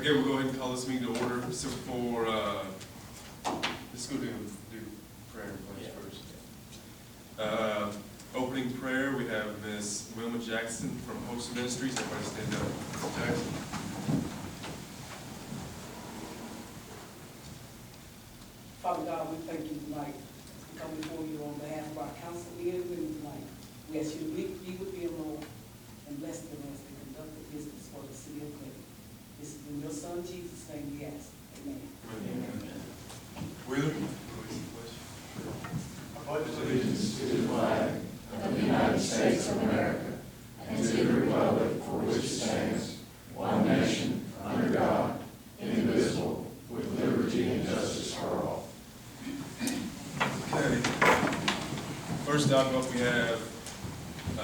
Okay, we'll go ahead and call this meeting to order. So for, let's go do prayer and pledge first. Opening prayer, we have Ms. Wilma Jackson from Host Ministries. Everybody stand up. Jackson. Father God, we thank you tonight. We come before you on behalf of our council men and women tonight. We ask you to be with me alone and bless them as they conduct the business for the city of Clinton. This is in your son Jesus' name we ask. Amen. Amen. Wheeler? I pledge allegiance to the flag of the United States of America and to the republic for which it stands, one nation, under God, indivisible, with liberty and justice for all. Okay. First up, we have a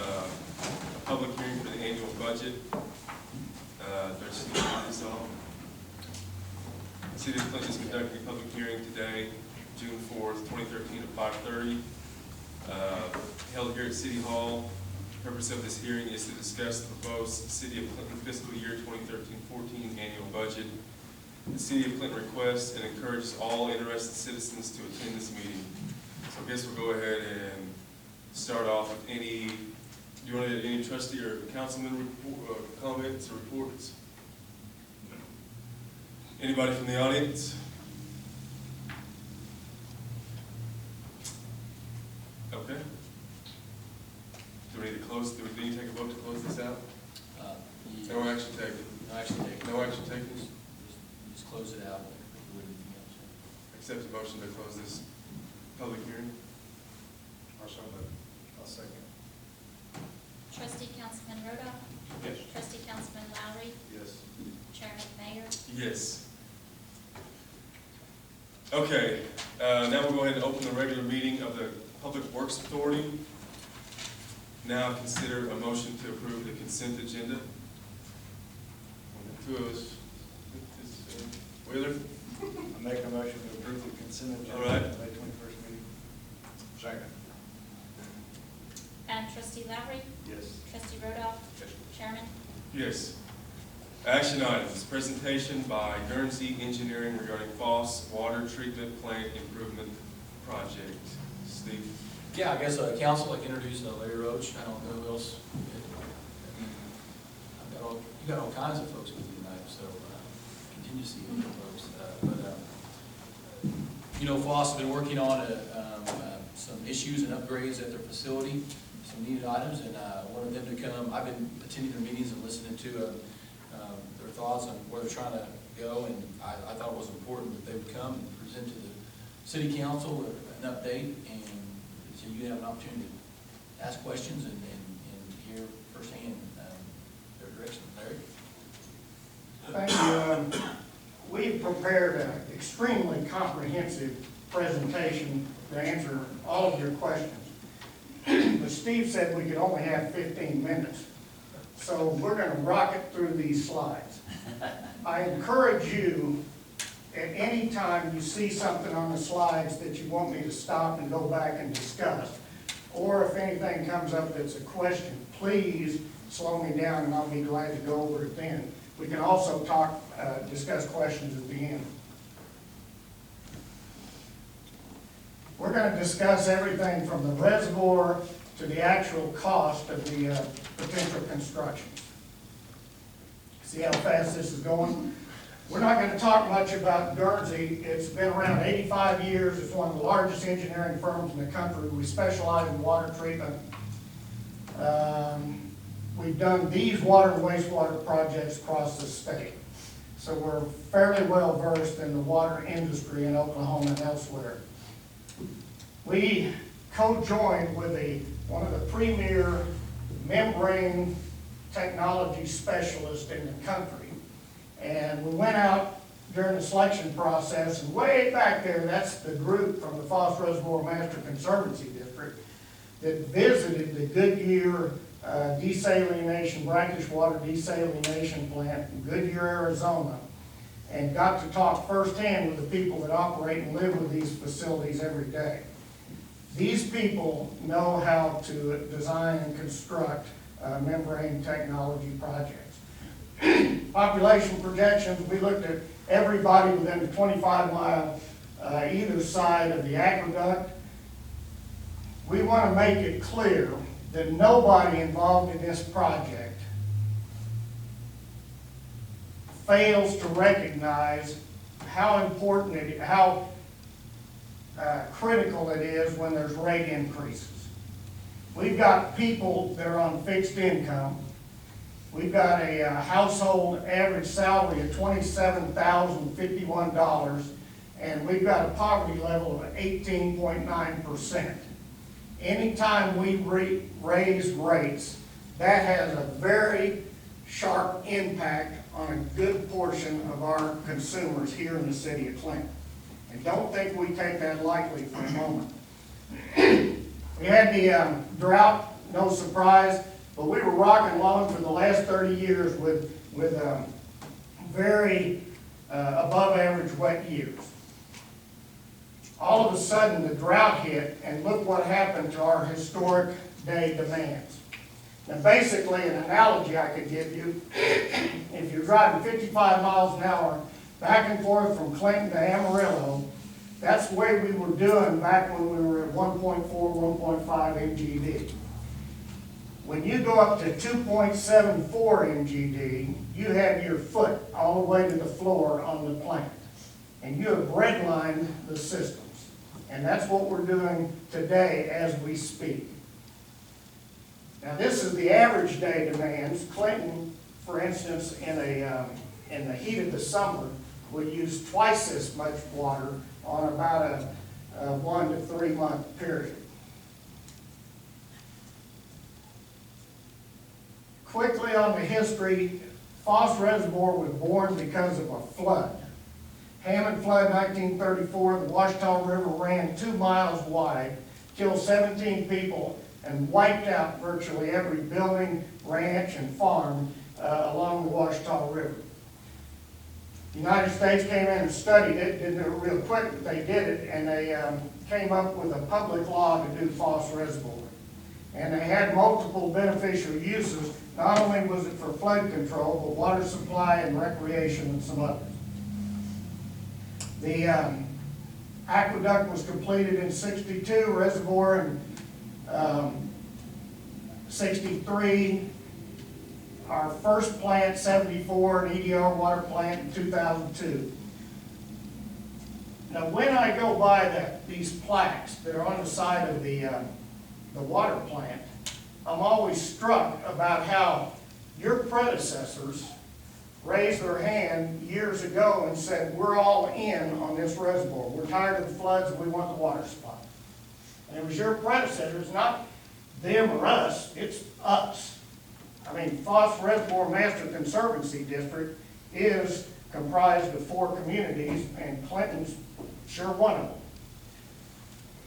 public hearing for the annual budget. There's this all. The City of Clinton is conducting a public hearing today, June 4th, 2013 at 5:30. Held here at City Hall. The purpose of this hearing is to discuss the proposed City of Clinton fiscal year 2013-14 annual budget. The City of Clinton requests and encourages all interested citizens to attend this meeting. So I guess we'll go ahead and start off with any trustee or councilman comments or reports? Anybody from the audience? Okay. Do we need to close? Do we need to take a vote to close this out? Yes. No action taken. No action taken. No action taken. Just close it out. Do anything else. Accept the motion to close this public hearing. I'll second. Trustee Councilman Rodoff? Yes. Trustee Councilman Lowry? Yes. Chairman Mayor? Yes. Okay, now we'll go ahead and open the regular meeting of the Public Works Authority. Now consider a motion to approve the consent agenda. Two of us. Wheeler? I make a motion to approve the consent agenda. All right. May 21st meeting. Second. And Trustee Lowry? Yes. Trustee Rodoff? Yes. Chairman? Yes. Action items, presentation by Guernsey Engineering regarding Foss Water Treatment Plant Improvement Project. Steve? Yeah, I guess council, like introduced Larry Roach. I don't know who else. You got all kinds of folks with you tonight, so continue to see other folks. Foss has been working on some issues and upgrades at their facility, some needed items, and I wanted them to come. I've been attending their meetings and listening to their thoughts on where they're trying to go, and I thought it was important that they would come and present to the city council an update, and so you have an opportunity to ask questions and hear firsthand their direction. Larry? Thank you. We've prepared an extremely comprehensive presentation to answer all of your questions. But Steve said we could only have 15 minutes. So we're going to rocket through these slides. I encourage you, at any time you see something on the slides that you want me to stop and go back and discuss, or if anything comes up that's a question, please slow me down and I'll be glad to go over it then. We can also discuss questions at the end. We're going to discuss everything from the reservoir to the actual cost of the potential construction. See how fast this is going? We're not going to talk much about Guernsey. It's been around 85 years. It's one of the largest engineering firms in the country. We specialize in water treatment. We've done these water and wastewater projects across the state. So we're fairly well versed in the water industry in Oklahoma and elsewhere. We co-joined with one of the premier membrane technology specialists in the country. And we went out during the selection process, and way back there, that's the group from the Foss Reservoir Master Conservancy District that visited the Goodyear desalination, brackish water desalination plant in Goodyear, Arizona, and got to talk firsthand with the people that operate and live with these facilities every day. These people know how to design and construct membrane technology projects. population projections, we looked at everybody within the 25-mile either side of the aqueduct. We want to make it clear that nobody involved in this project fails to recognize how important how critical it is when there's rate increases. We've got people that are on fixed income. We've got a household average salary of $27,051, and we've got a poverty level of 18.9%. Anytime we raise rates, that has a very sharp impact on a good portion of our consumers here in the city of Clinton. And don't think we take that lightly for a moment. We had the drought, no surprise, but we were rocking along for the last 30 years with very above average wet years. All of a sudden the drought hit, and look what happened to our historic day demands. Now basically an analogy I could give you, if you're driving 55 miles an hour back and forth from Clinton to Amarillo, that's the way we were doing back when we were at 1.4, 1.5 MGD. When you go up to 2.74 MGD, you have your foot all the way to the floor on the plant. And you have redlined the systems. And that's what we're doing today as we speak. Now this is the average day demands. Clinton, for instance, in the heat of the summer, would use twice as much water on about a 1 to 3 month period. Quickly on the history, Foss Reservoir was born because of a flood. Hammond flood 1934, the Washita River ran 2 miles wide, killed 17 people, and wiped out virtually every building, ranch, and farm along the Washita River. The United States came in and studied it, didn't do it real quick, but they did it, and they came up with a public law to do Foss Reservoir. And they had multiple beneficial uses. Not only was it for flood control, but water supply and recreation and some others. The aqueduct was completed in '62, reservoir in '63, our first plant '74, an EDR water plant in 2002. Now when I go by these plaques that are on the side of the water plant, I'm always struck about how your predecessors raised their hand years ago and said, we're all in on this reservoir. We're tired of the floods and we want the water supply. And it was your predecessors, not them or us, it's us. I mean, Foss Reservoir Master Conservancy District is comprised of 4 communities, and Clinton's sure one of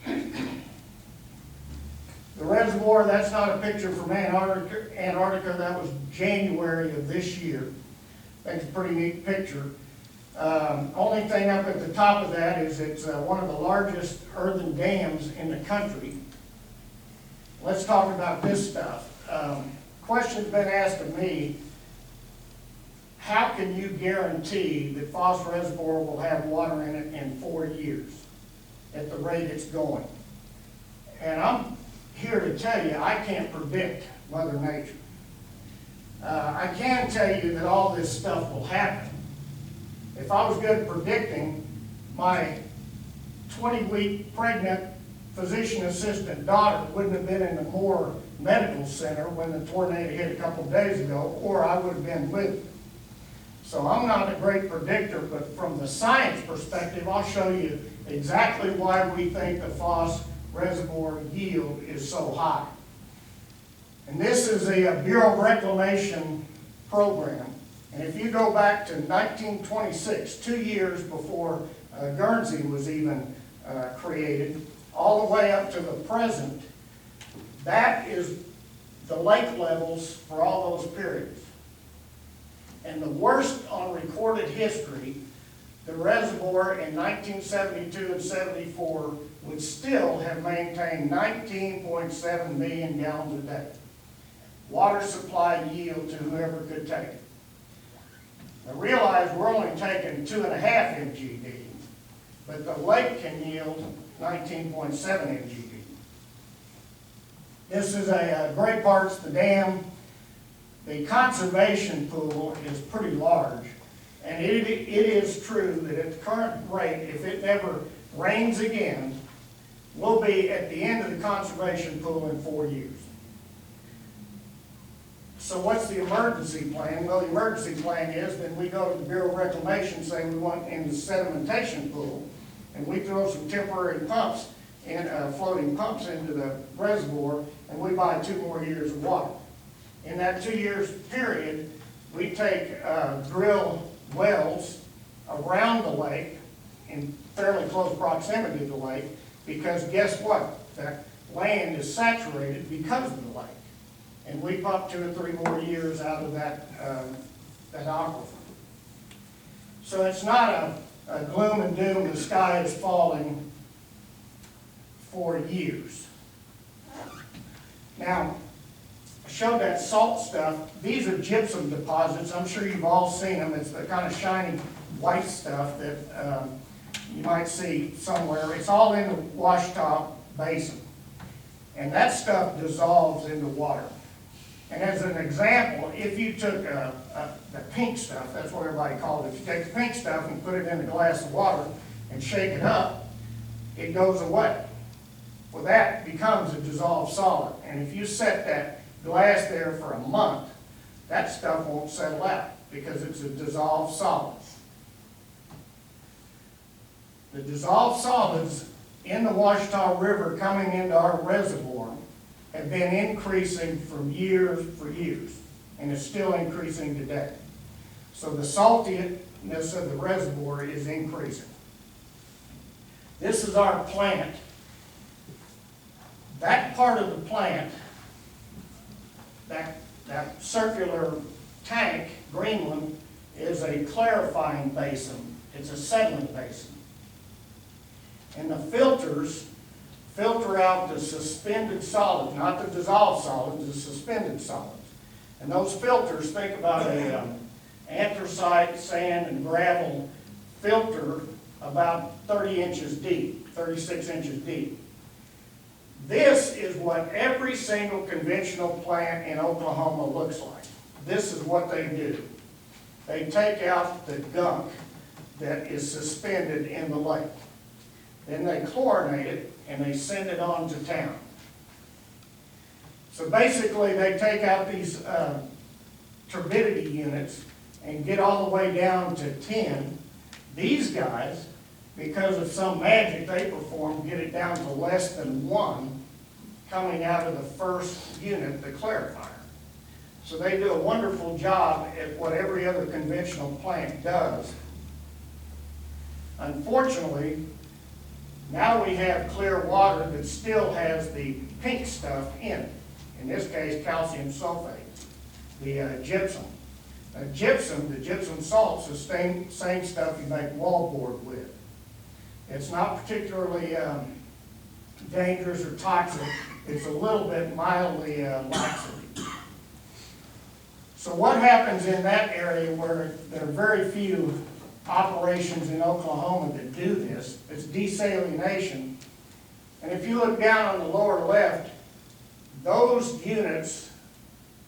them. The reservoir, that's not a picture from Antarctica, that was January of this year. I think it's a pretty neat picture. Only thing up at the top of that is it's one of the largest earthen dams in the country. Let's talk about this stuff. Question's been asked of me, how can you guarantee that Foss Reservoir will have water in it in 4 years at the rate it's going? And I'm here to tell you, I can't predict Mother Nature. I can tell you that all this stuff will happen. If I was good at predicting, my 20-week pregnant physician assistant daughter wouldn't have been in the Moore Medical Center when the tornado hit a couple days ago, or I would have been with her. So I'm not a great predictor, but from the science perspective, I'll show you exactly why we think the Foss Reservoir yield is so high. And this is a Bureau of Reclamation program. And if you go back to 1926, 2 years before Guernsey was even created, all the way up to the present, that is the lake levels for all those periods. And the worst on recorded history, the reservoir in 1972 and 74 would still have maintained 19.7 million gallons a day. Water supply yield to whoever could take it. Now realize we're only taking 2.5 MGD, but the lake can yield 19.7 MGD. This is a great parts of the dam. The conservation pool is pretty large, and it is true that at the current rate, if it never rains again, we'll be at the end of the conservation pool in 4 years. So what's the emergency plan? Well, the emergency plan is then we go to the Bureau of Reclamation, say we want in the sedimentation pool, and we throw some temporary pumps in, floating pumps into the reservoir, and we buy 2 more years of water. In that 2 years period, we take drill wells around the lake in fairly close proximity to the lake, because guess what? That land is saturated because of the lake. And we pump 2 or 3 more years out of that aquifer. So it's not a gloom and doom, the sky is falling for years. Now, I showed that salt stuff. These are gypsum deposits. I'm sure you've all seen them. It's the kind of shiny white stuff that you might see somewhere. It's all in the Washita Basin. And that stuff dissolves into water. And as an example, if you took the pink stuff, that's what everybody calls it, if you take the pink stuff and put it in a glass of water and shake it up, it goes away. Well, that becomes a dissolved solid. And if you set that glass there for a month, that stuff won't settle out because it's a dissolved solid. The dissolved solids in the Washita River coming into our reservoir have been increasing for years, and it's still increasing today. So the saltiness of the reservoir is increasing. This is our plant. That part of the plant, that circular tank, green one, is a clarifying basin. It's a settling basin. And the filters filter out the suspended solids, not the dissolved solids, the suspended solids. And those filters, think about a anthracite, sand, and gravel filter about 30 inches deep, 36 inches deep. This is what every single conventional plant in Oklahoma looks like. This is what they do. They take out the gunk that is suspended in the lake. Then they chlorinate it and they send it on to town. So basically they take out these turbidity units and get all the way down to 10. These guys, because of some magic they perform, get it down to less than 1 coming out of the first unit, the clarifier. So they do a wonderful job at what every other conventional plant does. Unfortunately, now we have clear water that still has the pink stuff in it. In this case, calcium sulfate, the gypsum. The gypsum salt's the same stuff you make wallboard with. It's not particularly dangerous or toxic. It's a little bit mildly laxative. So what happens in that area where there are very few operations in Oklahoma that do this? It's desalination. And if you look down on the lower left, those units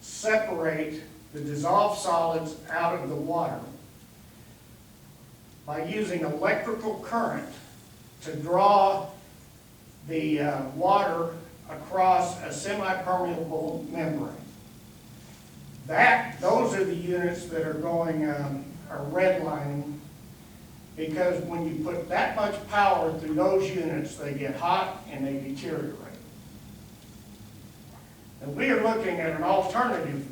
separate the dissolved solids out of the water by using electrical current to draw the water across a semi-permeable membrane. Those are the units that are going, are redlining, because when you put that much power through those units, they get hot and they deteriorate. And we are looking at an alternative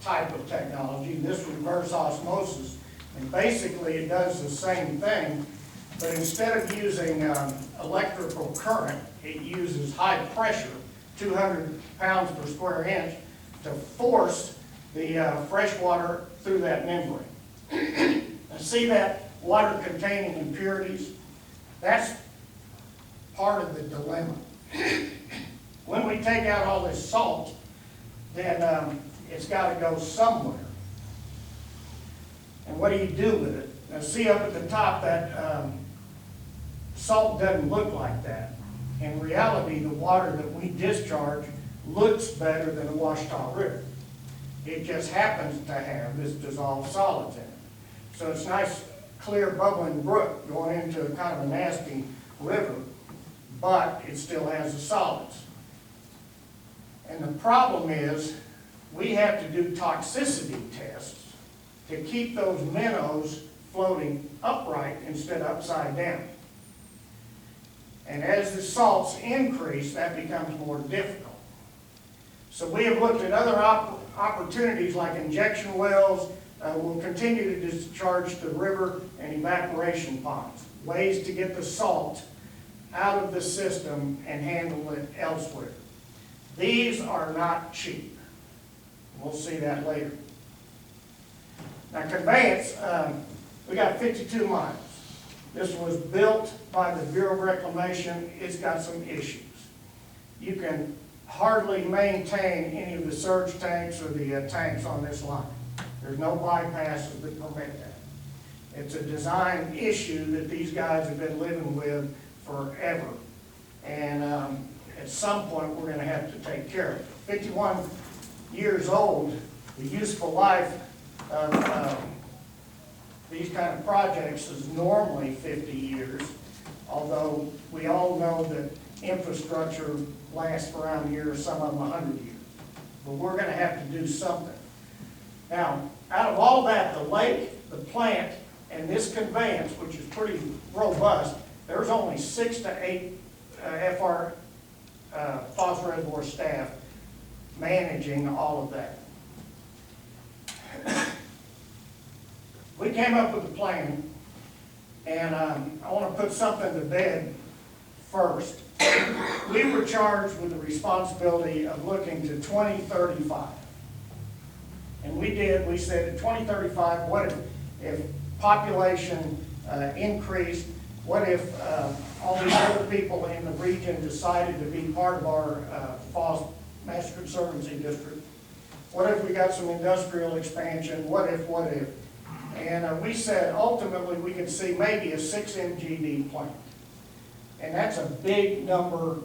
type of technology, this reverse osmosis, and basically it does the same thing, but instead of using electrical current, it uses high pressure, 200 pounds per square inch, to force the fresh water through that membrane. And see that water containing impurities? That's part of the dilemma. When we take out all this salt, then it's got to go somewhere. And what do you do with it? Now see up at the top, that salt doesn't look like that. In reality, the water that we discharge looks better than the Washita River. It just happens to have this dissolved solids in it. So it's nice, clear, bubbling brook going into a kind of a nasty river, but it still has the solids. And the problem is, we have to do toxicity tests to keep those minnows floating upright instead of upside down. And as the salts increase, that becomes more difficult. So we have looked at other opportunities like injection wells. We'll continue to discharge the river and evaporation ponds, ways to get the salt out of the system and handle it elsewhere. These are not cheap. We'll see that later. Now conveyance, we got 52 miles. This was built by the Bureau of Reclamation. It's got some issues. You can hardly maintain any of the surge tanks or the tanks on this line. There's no bypasses that permit that. It's a design issue that these guys have been living with forever. And at some point, we're going to have to take care of it. 51 years old, the useful life of these kind of projects is normally 50 years, although we all know that infrastructure lasts around here, some of them 100 years. But we're going to have to do something. Now, out of all that, the lake, the plant, and this conveyance, which is pretty robust, there's only 6 to 8 Foss Reservoir staff managing all of that. We came up with a plan, and I want to put something to bed first. We were charged with the responsibility of looking to 2035. And we did. We said in 2035, what if population increased? What if all these other people in the region decided to be part of our Foss Master Conservancy District? What if we got some industrial expansion? What if? And we said ultimately we could see maybe a 6 MGD plant. And that's a big dollar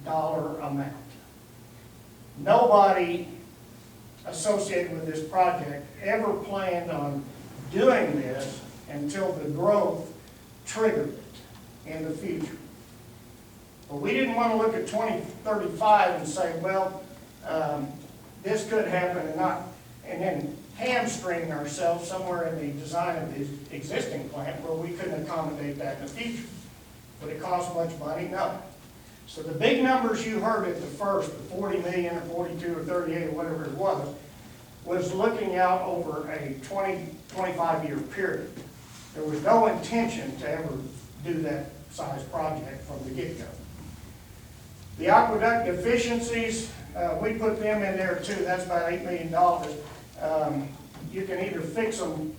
amount. Nobody associated with this project ever planned on doing this until the growth triggered it in the future. But we didn't want to look at 2035 and say, well, this could happen and then hamstring ourselves somewhere in the design of the existing plant where we couldn't accommodate that in the future. Would it cost much money? No. So the big numbers you heard at the first, the 40 million or 42 or 38 or whatever it was looking out over a 25-year period. There was no intention to ever do that size project from the get-go. The aqueduct efficiencies, we put them in there too. That's about $8 million. You can either fix them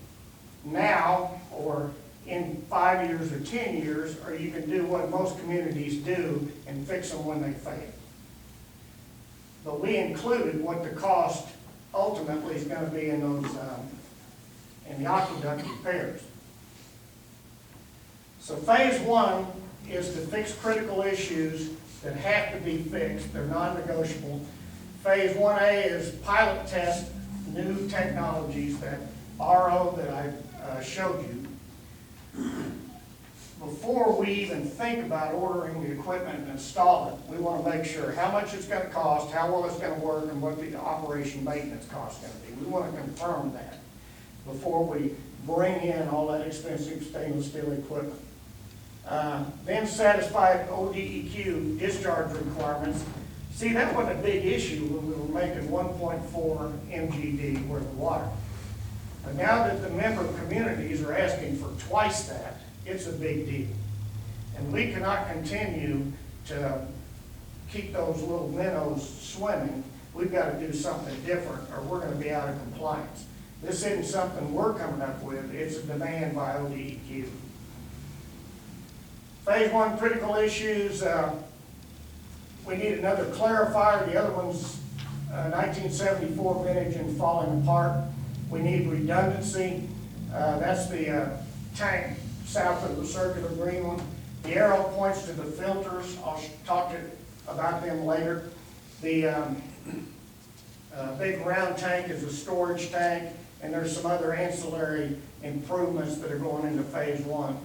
now or in 5 years or 10 years, or you can do what most communities do and fix them when they fail. But we included what the cost ultimately is going to be in those in the aqueduct repairs. So phase 1 is to fix critical issues that have to be fixed. They're non-negotiable. Phase 1A is pilot test new technologies, that RO that I showed you. Before we even think about ordering the equipment and install it, we want to make sure how much it's going to cost, how well it's going to work, and what the operation maintenance cost is going to be. We want to confirm that before we bring in all that expensive stainless steel equipment. Then satisfy ODEQ discharge requirements. See, that wasn't a big issue when we were making 1.4 MGD worth of water. But now that the member communities are asking for twice that, it's a big deal. And we cannot continue to keep those little minnows swimming. We've got to do something different or we're going to be out of compliance. This isn't something we're coming up with, it's a demand by ODEQ. Phase 1 critical issues, we need another clarifier. The other one's 1974 vintage and falling apart. We need redundancy. That's the tank south of the circular green one. The arrow points to the filters. I'll talk about them later. The big round tank is a storage tank, and there's some other ancillary improvements that are going into phase one.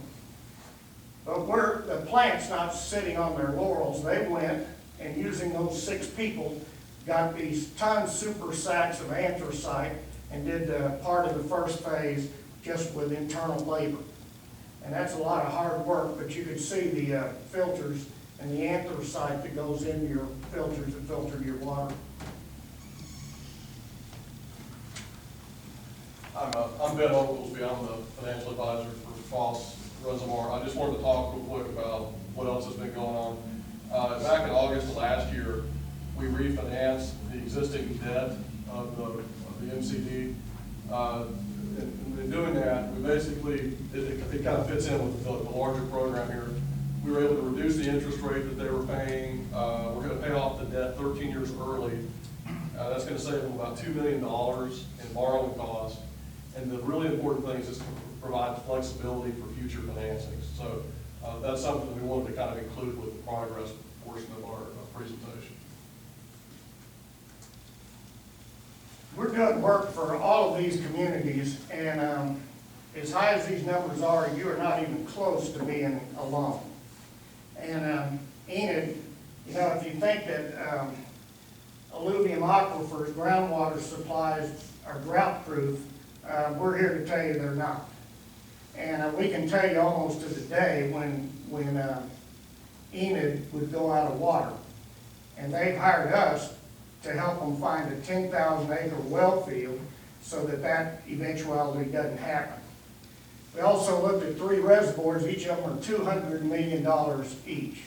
But the plant's not sitting on their laurels. They went and using those 6 people, got these ton super sacks of anthracite and did part of the first phase just with internal labor. And that's a lot of hard work, but you could see the filters and the anthracite that goes into your filters that filter your water. I'm Ben Oglesby. I'm the financial advisor for Foss Reservoir. I just wanted to talk real quick about what else has been going on. Back in August of last year, we refinanced the existing debt of the MCD. In doing that, we basically, it kind of fits in with the larger program here. We were able to reduce the interest rate that they were paying. We're going to pay off the debt 13 years early. That's going to save them about $2 million in borrowing costs. And the really important thing is just to provide flexibility for future financings. So that's something that we wanted to kind of include with the progress portion of our presentation. We're doing work for all of these communities, and as high as these numbers are, you are not even close to being alone. And Enid, you know, if you think that alluvium aquifers, groundwater supplies are drought-proof, we're here to tell you they're not. And we can tell you almost to the day when Enid would go out of water. And they've hired us to help them find a 10,000-acre well field so that eventuality doesn't happen. We also looked at 3 reservoirs, each of them are $200 million each.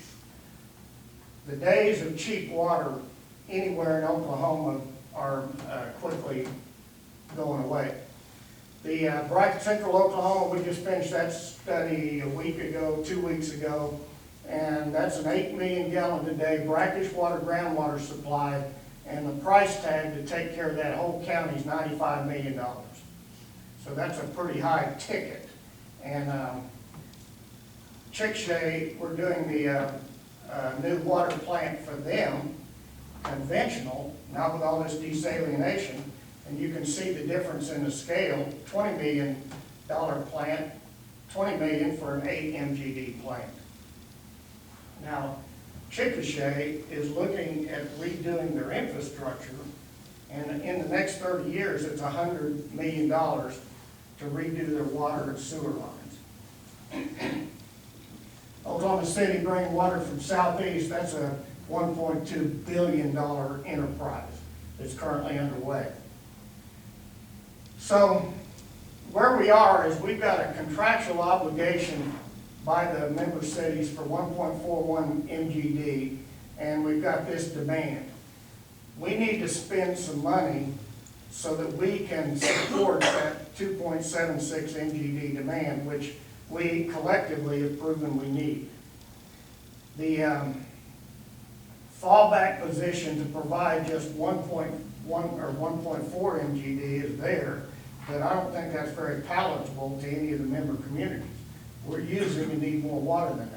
The days of cheap water anywhere in Oklahoma are quickly going away. The Bright Central Oklahoma, we just finished that study a week ago, 2 weeks ago, and that's an 8 million gallon a day brackish water groundwater supply, and the price tag to take care of that whole county is $95 million. So that's a pretty high ticket. And Chickasha, we're doing the new water plant for them, conventional, not with all this desalination. And you can see the difference in the scale, $20 million plant, $20 million for an 8 MGD plant. Now, Chickasha is looking at redoing their infrastructure, and in the next 30 years, it's $100 million to redo their water and sewer lines. Oklahoma City bringing water from southeast, that's a $1.2 billion enterprise that's currently underway. So where we are is we've got a contractual obligation by the member cities for 1.41 MGD, and we've got this demand. We need to spend some money so that we can support that 2.76 MGD demand, which we collectively have proven we need. The fallback position to provide just 1.1 or 1.4 MGD is there, but I don't think that's very palatable to any of the member communities. We're using and need more water than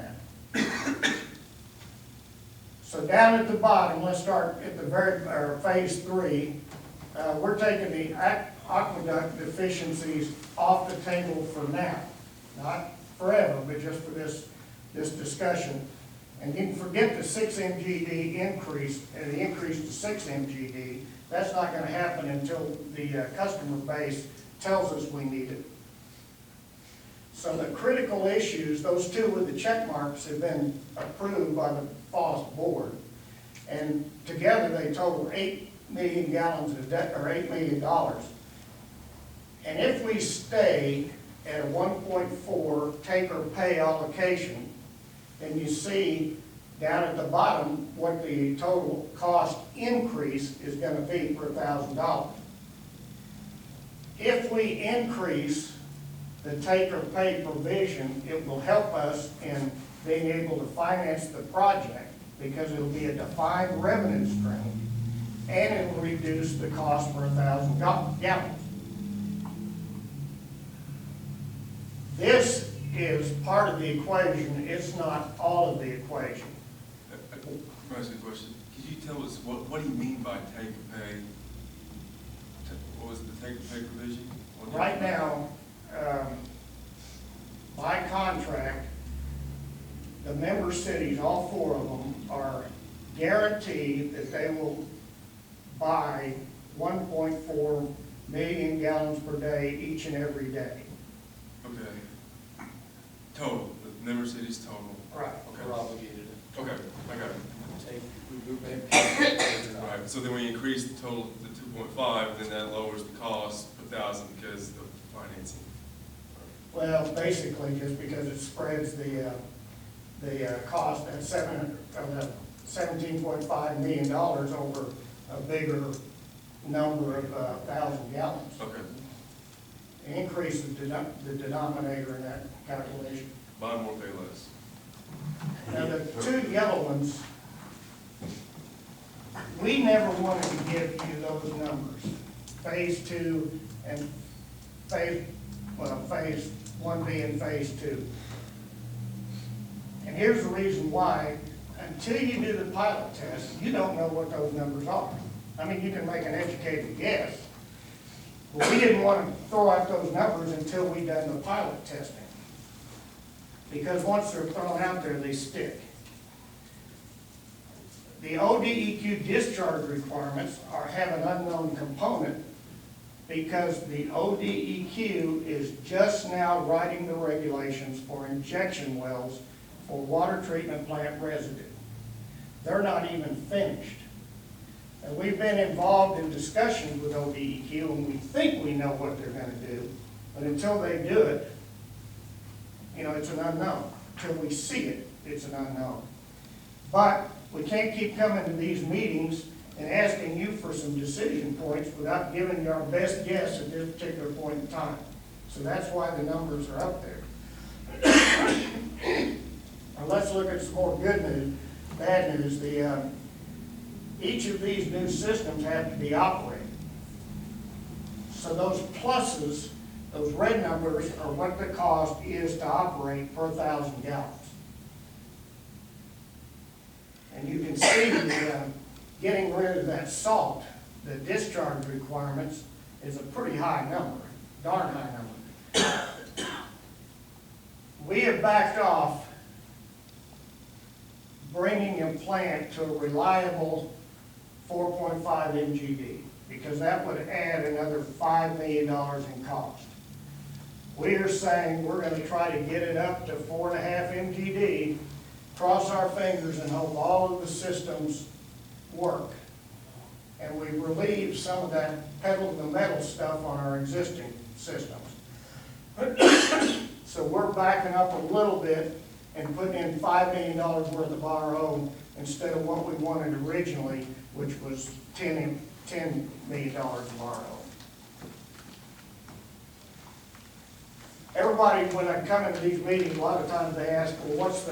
that. So down at the bottom, let's start at the phase 3. We're taking the aqueduct deficiencies off the table for now, not forever, but just for this discussion. And you can forget the 6 MGD increase, the increase to 6 MGD. That's not going to happen until the customer base tells us we need it. So the critical issues, those 2 with the check marks, have been approved by the Foss board. And together they total 8 million gallons of debt, or $8 million. And if we stay at a 1.4 take or pay allocation, then you see down at the bottom what the total cost increase is going to be per $1,000. If we increase the take or pay provision, it will help us in being able to finance the project because it will be a defined revenue stream and it will reduce the cost per 1,000 gallons. This is part of the equation, it's not all of the equation. Let me ask you a question. Could you tell us, what do you mean by take-or-pay? What was the take-or-pay provision? Right now, by contract, the member cities, all 4 of them, are guaranteed that they will buy 1.4 million gallons per day each and every day. Okay. Total, the member cities total. Right. We're Okay. obligated to Okay, I got it. take, we pay. Right, so then we increase the total to 2.5, then that lowers the cost per thousand because of financing. Well, basically, just because it spreads the cost at $17.5 million over a bigger number of 1,000 gallons. Okay, It increases the denominator in that calculation. buy more, pay less. Now, the 2 yellow ones, we never wanted to give you those numbers, phase 2 and phase 1B and phase 2. And here's the reason why. Until you do the pilot test, you don't know what those numbers are. I mean, you can make an educated guess, but we didn't want to throw out those numbers until we done the pilot testing. Because once they're thrown out there, they stick. The ODEQ discharge requirements have an unknown component because the ODEQ is just now writing the regulations for injection wells for water treatment plant residue. They're not even finished. And we've been involved in discussions with ODEQ, and we think we know what they're gonna do, but until they do it, you know, it's an unknown. Until we see it, it's an unknown. But we can't keep coming to these meetings and asking you for some decision points without giving you our best guess at this particular point in time. So that's why the numbers are up there. Now let's look at some more good news, bad news. Each of these new systems have to be operated. So those pluses, those red numbers, are what the cost is to operate per 1,000 gallons. And you can see getting rid of that salt, the discharge requirements, is a pretty high number, darn high number. We have backed off bringing a plant to a reliable 4.5 MGD, because that would add another $5 million in cost. We are saying we're going to try to get it up to 4.5 MGD, cross our fingers and hope all of the systems work. And we relieve some of that pedal to the metal stuff on our existing systems. So we're backing up a little bit and putting in $5 million worth of RO instead of what we wanted originally, which was $10 million of RO. Everybody, when I come into these meetings, a lot of times they ask, well, what's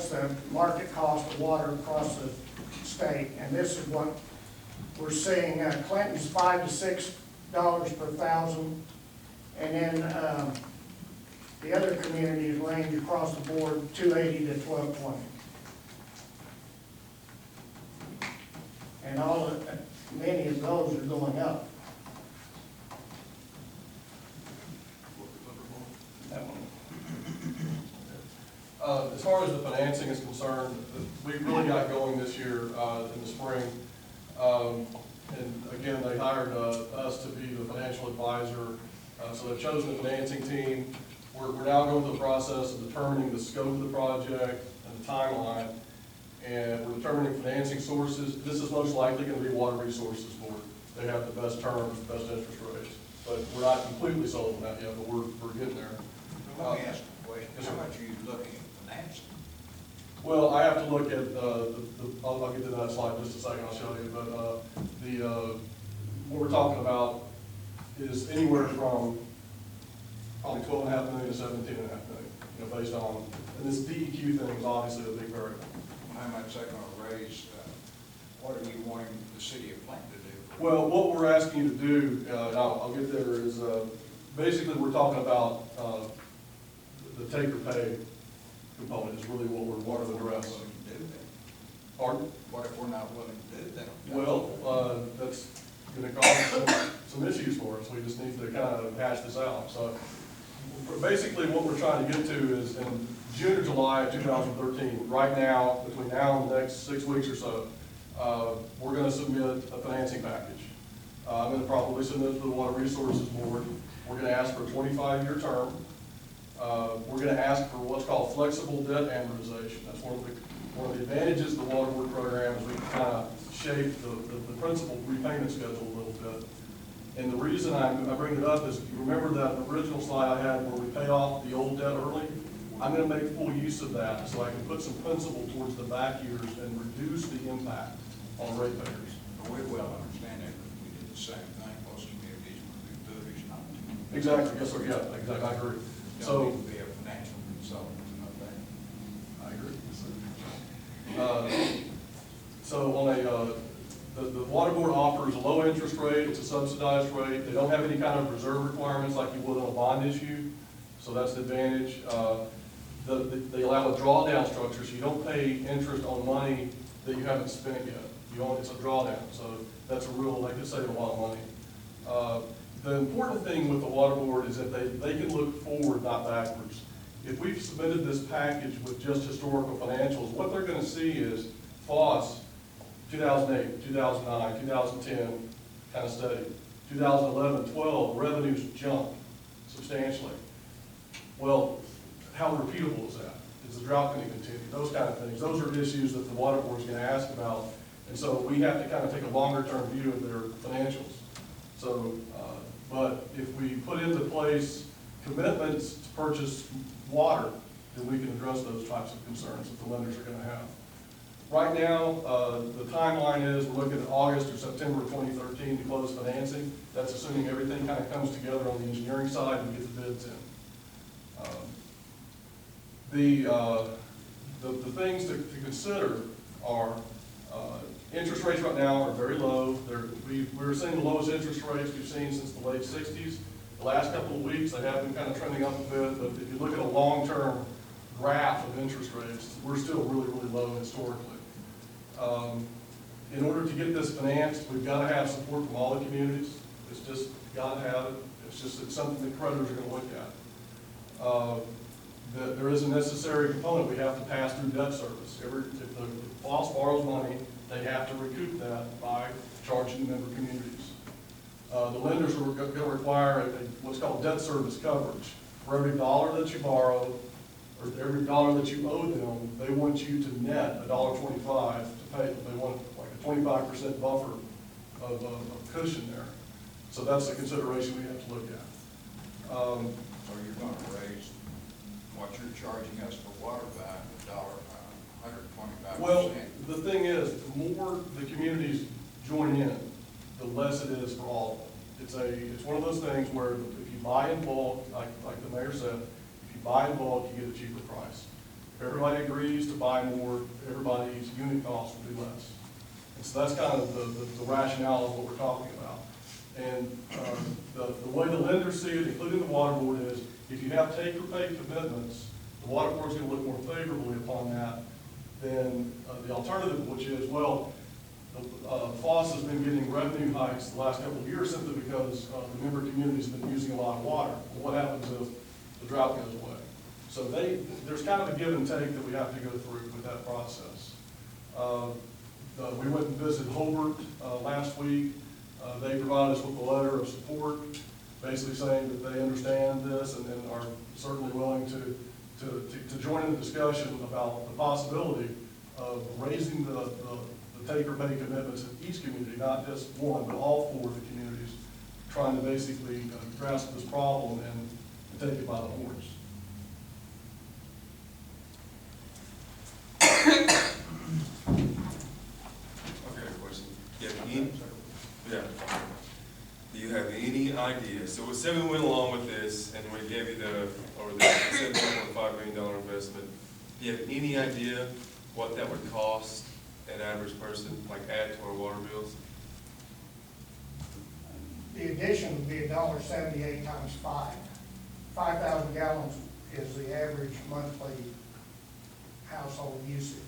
the market cost of water across the state? And this is what we're seeing. Clinton's $5 to $6 per thousand, and then the other communities range across the board $2.80 to $12.20. And many of those are going up. That one. As far as the financing is concerned, we really got going this year in the spring. And again, they hired us to be the financial advisor. So they've chosen the financing team. We're now going through the process of determining the scope of the project and the timeline. And we're determining financing sources. This is most likely going to be Water Resources Board. They have the best terms, best interest rates. But we're not completely sold on that yet, but we're getting there. Let me ask a question. How much are you looking at financing? Well, I have to look at I'll get to that slide in just a second, I'll show you, but what we're talking about is anywhere from probably 12.5 million to 17.5 million, you know, based on, and this DEQ thing is obviously a big variable. How much they're gonna raise, what are you wanting the city of Clinton to do? Well, what we're asking you to do, and I'll get there, is basically we're talking about the take or pay component is really what we're wanting to address. Willing to do that. Pardon? What if we're not willing to do that? Well, that's gonna cause some issues for us. We just need to kind of hash this out. So basically what we're trying to get to is in June or July of 2013, right now, between now and the next 6 weeks or so, we're gonna submit a financing package. I'm gonna probably submit it to the Water Resources Board. We're gonna ask for a 25-year term. We're gonna ask for what's called flexible debt amortization. That's one of the advantages of the Water Board program is we can kind of shape the principal repayment schedule a little bit. And the reason I bring it up is, you remember that original slide I had where we pay off the old debt early? I'm gonna make full use of that so I can put some principal towards the back years and reduce the impact on ratepayers. We well understand that, because we did the same thing, most communities would do is not to. Exactly, yes, sir, yeah, exactly, I agree. Don't So, need to be a financial consultant to know that. I agree, yes, sir. So on the Water Board offers a low interest rate, it's a subsidized rate, they don't have any kind of reserve requirements like you would on a bond issue, so that's the advantage. They allow a drawdown structure, so you don't pay interest on money that you haven't spent yet. It's a drawdown, so that's a real, they can save a lot of money. The important thing with the Water Board is that they can look forward, not backwards. If we've submitted this package with just historical financials, what they're gonna see is Foss, 2008, 2009, 2010, kind of steady. 2011, 12, revenues jumped substantially. Well, how repeatable is that? Is the drought going to continue? Those kind of things. Those are issues that the Water Board is going to ask about. And so we have to kind of take a longer term view of their financials. So, but if we put into place commitments to purchase water, then we can address those types of concerns that the lenders are going to have. Right now, the timeline is we're looking at August or September of 2013 to close financing. That's assuming everything kind of comes together on the engineering side and we get the bids in. The things to consider are interest rates right now are very low. We're seeing the lowest interest rates we've seen since the late 60s. The last couple of weeks, they have been kind of trending up a bit, but if you look at a long-term graph of interest rates, we're still really, really low historically. In order to get this financed, we've got to have support from all the communities. It's just got to have it. It's something that creditors are going to look at. There is a necessary component. We have to pass through debt service. If the Foss borrows money, they have to recoup that by charging member communities. The lenders are going to require what's called debt service coverage. For every dollar that you borrow, or every dollar that you owe them, they want you to net $1.25 to pay them. They want like a 25% buffer of cushion there. So that's the consideration we have to look at. So you're going to raise what you're charging us for water by $1.25%. Well, the thing is, the more the communities join in, the less it is for all of them. It's one of those things where if you buy in bulk, like the mayor said, if you buy in bulk, you get a cheaper price. If everybody agrees to buy more, everybody's unit cost will be less. And so that's kind of the rationale of what we're talking about. And the way the lenders see it, including the Water Board, is if you have take or pay commitments, the Water Board is going to look more favorably upon that than the alternative, which is, well, Foss has been getting revenue hikes the last couple of years simply because the member communities have been using a lot of water. Well, what happens if the drought goes away? So there's kind of a give and take that we have to go through with that process. We went and visited Hobart last week. They provided us with a letter of support, basically saying that they understand this and are certainly willing to join in the discussion about the possibility of raising the take or pay commitments in each community, not just one, but all four of the communities, trying to basically grasp this problem and take it by the horns. Okay, question. Do you have any idea? So we said we went along with this and we gave you the $7.5 million investment. Do you have any idea what that would cost an average person, like add to our water bills? The addition would be $1.78 times 5,000 gallons is the average monthly household usage.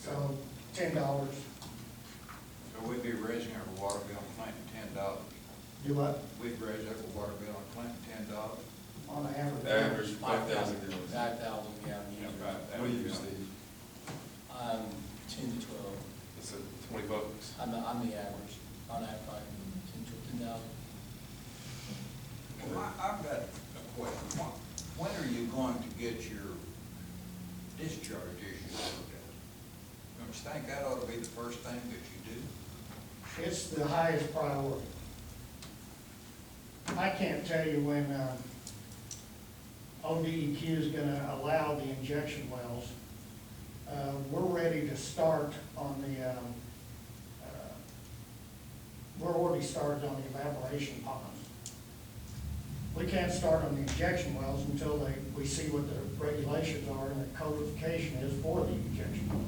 So $10, So we'd be raising our water bill on Clinton $10. do what, We'd raise our water bill on Clinton $10. on average? Average 5,000 gallons. 5,000 gallon Yeah, unit. right. What do you use, Steve? 10 to 12. It's $20. I'm the average, on that, probably 10 to 10,000. Well, I've got a question. When are you going to get your discharge issue worked out? Don't you think that ought to be the first thing that you do? It's the highest priority. I can't tell you when ODEQ is gonna allow the injection wells. We're ready to start on the, we're already started on the evaporation ponds. We can't start on the injection wells until we see what the regulations are and the codification is for the injection wells.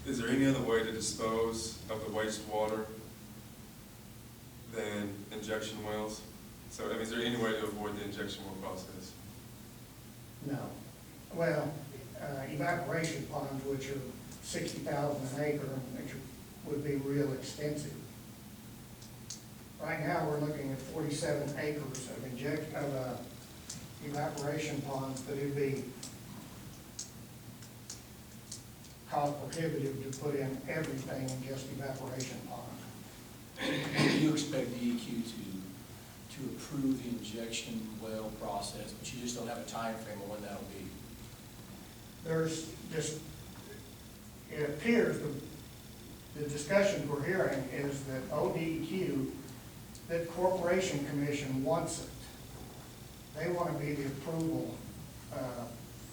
Is there any other way to dispose of the wastewater than injection wells? So, I mean, is there any way to avoid the injection well process? No. Well, evaporation ponds, which are 60,000 an acre, which would be real extensive. Right now, we're looking at 47 acres of evaporation ponds, but it'd be cost prohibitive to put in everything in just evaporation ponds. Do you expect DEQ to approve the injection well process, but you just don't have a time frame of when that'll be? There's just, it appears, the discussions we're hearing is that ODEQ, that Corporation Commission wants it. They want to be the approval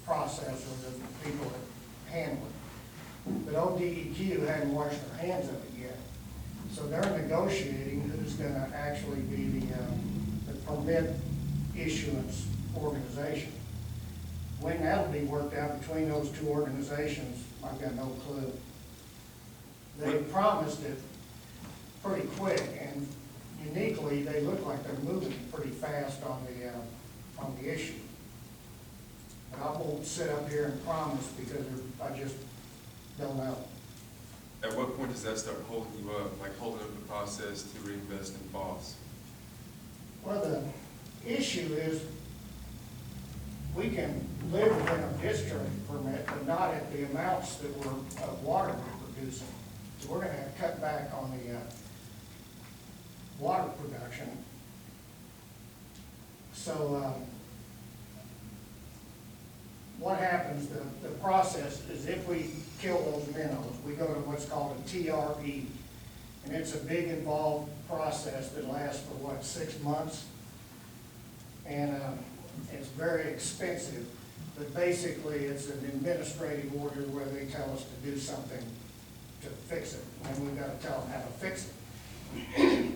process or the people that handle it. But ODEQ hadn't washed their hands of it yet. So they're negotiating who's going to actually be the permit issuance organization. When that'll be worked out between those two organizations, I've got no clue. They promised it pretty quick, and uniquely, they look like they're moving pretty fast on the issue. But I won't sit up here and promise because I just don't know. At what point does that start holding you up, like holding up the process to reinvest in Foss? Well, the issue is, we can live within a discharge permit, but not at the amounts that of water we're producing. So we're gonna have to cut back on the water production. So, what happens, the process is if we kill those minnows, we go to what's called a TRE. And it's a big involved process that lasts for 6 months? And it's very expensive, but basically it's an administrative order where they tell us to do something to fix it, and we've got to tell them how to fix it.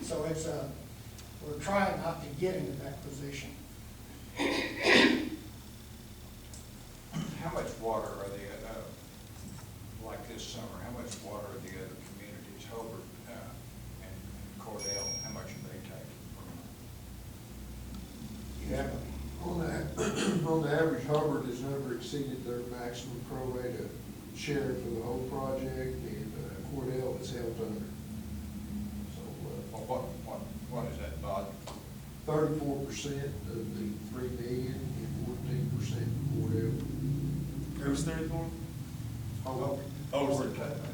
So it's we're trying not to get into that position. How much water are the, like this summer, how much water are the other communities, Hobart and Cordell, how much are they taking? Yeah. On the average, Hubbard has never exceeded their maximum prorata share for the whole project, and Cordell is held under. So, What is that, Bob? 34% of the 3 million and 14% for Cordell. Who's 34? Oh,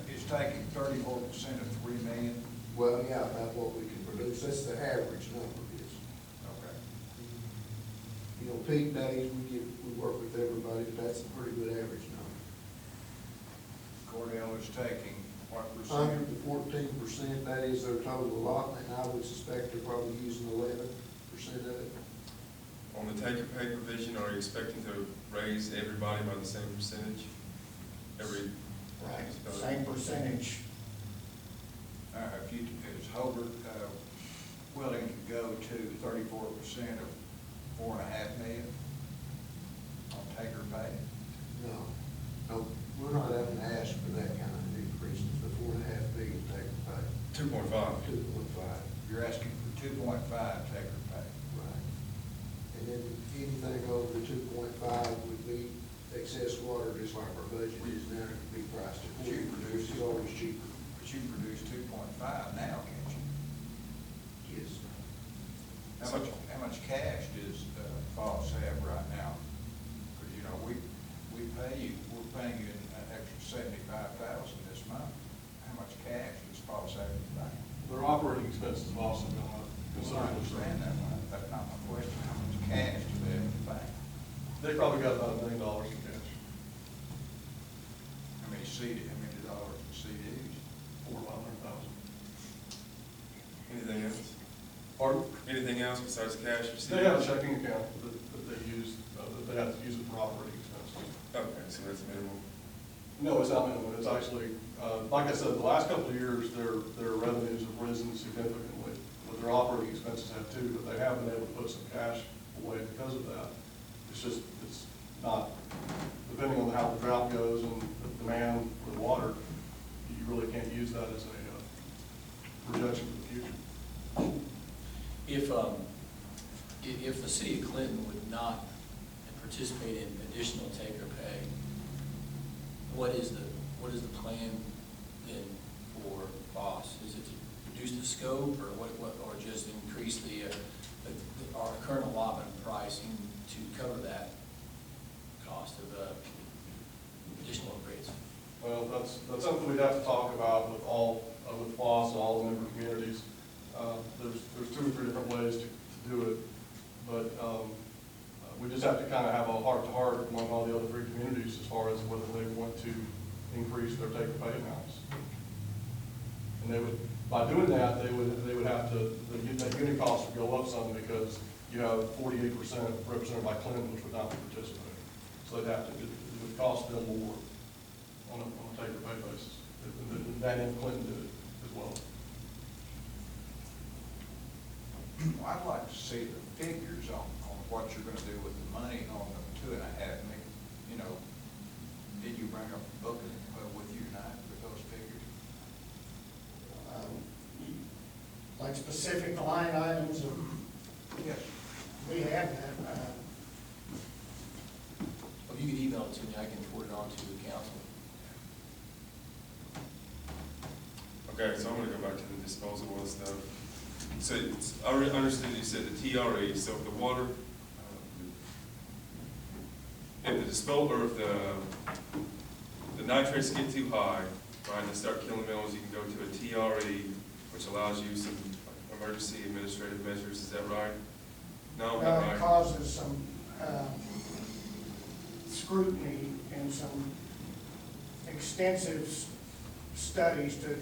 it's taking 34% of 3 million? Well, yeah, about what we can produce. That's the average number is. Okay. You know, peak days, we work with everybody, but that's a pretty good average number. Cordell is taking what Under percent? the 14%, that is their total allotment, and I would suspect they're probably using 11% of it. On the take or pay provision, are you expecting to raise everybody by the same percentage? Right, same percentage. Is Hobart willing to go to 34% of 4.5 million on take or pay? No, we're not having to ask for that kind of increase. The 4.5 million take or pay. 2.5. 2.5. You're asking for 2.5 take budget is now to be priced at You produce- $40 cheaper. But you produce 2.5 now, can't you? Yes. How much cash does Foss have right now? Because, you know, we're paying you an extra $75,000 this month. How much cash does Foss have in the bank? Their operating expenses have also gone up I considerably. understand that, that's not my question. How much cash do they have in the bank? They probably got about $1 million in cash, How many dollars in CDs? 400,000 or 500,000. Anything else? Pardon? Anything else besides cash receipts? They have a checking account that they use, that they have to use it for operating expenses. Okay, so that's minimal. No, it's not minimum, it's actually, like I said, the last couple of years, their revenues have risen significantly, but their operating expenses have too, but they have been able to put some cash away because of that. It's not, depending on how the drought goes and the demand for the water, you really can't use that as a projection for the future. If the city of Clinton would not participate in additional take or pay, what is the plan then for Foss? Is it to reduce the scope, or or just increase our current allotment pricing to cover that cost of additional upgrades? Well, that's something we'd have to talk about with Foss and all the member communities. There's 2 or 3 different ways to do it, but we just have to kind of have a heart-to-heart among all the other 3 communities as far as whether they want to increase their take-or-pay amounts. And they would, by doing that, they would have to, the unit cost would go up some because you have 48% represented by Clinton, which would not be participating. So they'd have to, it would cost them more on a take-or-pay basis. That and Clinton did it as well. Well, I'd like to see the figures on what you're gonna do with the money on the 2.5 million. You know, did you bring up a book with you tonight with those figures? Like specific line items, Yes. we have that. If you could email it to me, I can forward it on to the council. Okay, so I'm gonna go back to the disposable and stuff. So I understood you said the TRE, so if the water, if the nitrates get too high, right, and start killing minerals, you can go to a TRE, which allows you some emergency administrative measures, is that right? No, not It right? causes some scrutiny and some extensive studies to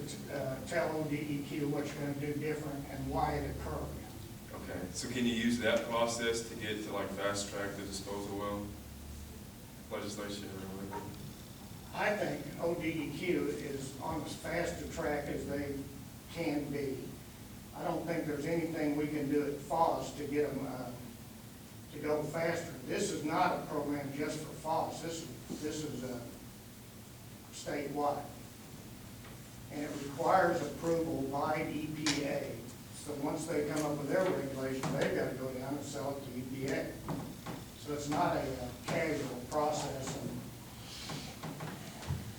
tell ODEQ what you're gonna do different and why it occurred. Okay, so can you use that process to get to like fast track the disposal well legislation or whatever? I think ODEQ is on as fast a track as they can be. I don't think there's anything we can do at Foss to get them to go faster. This is not a program just for Foss. This is statewide. And it requires approval by EPA. So once they come up with their regulations, they've got to go down and sell it to EPA. So it's not a casual process.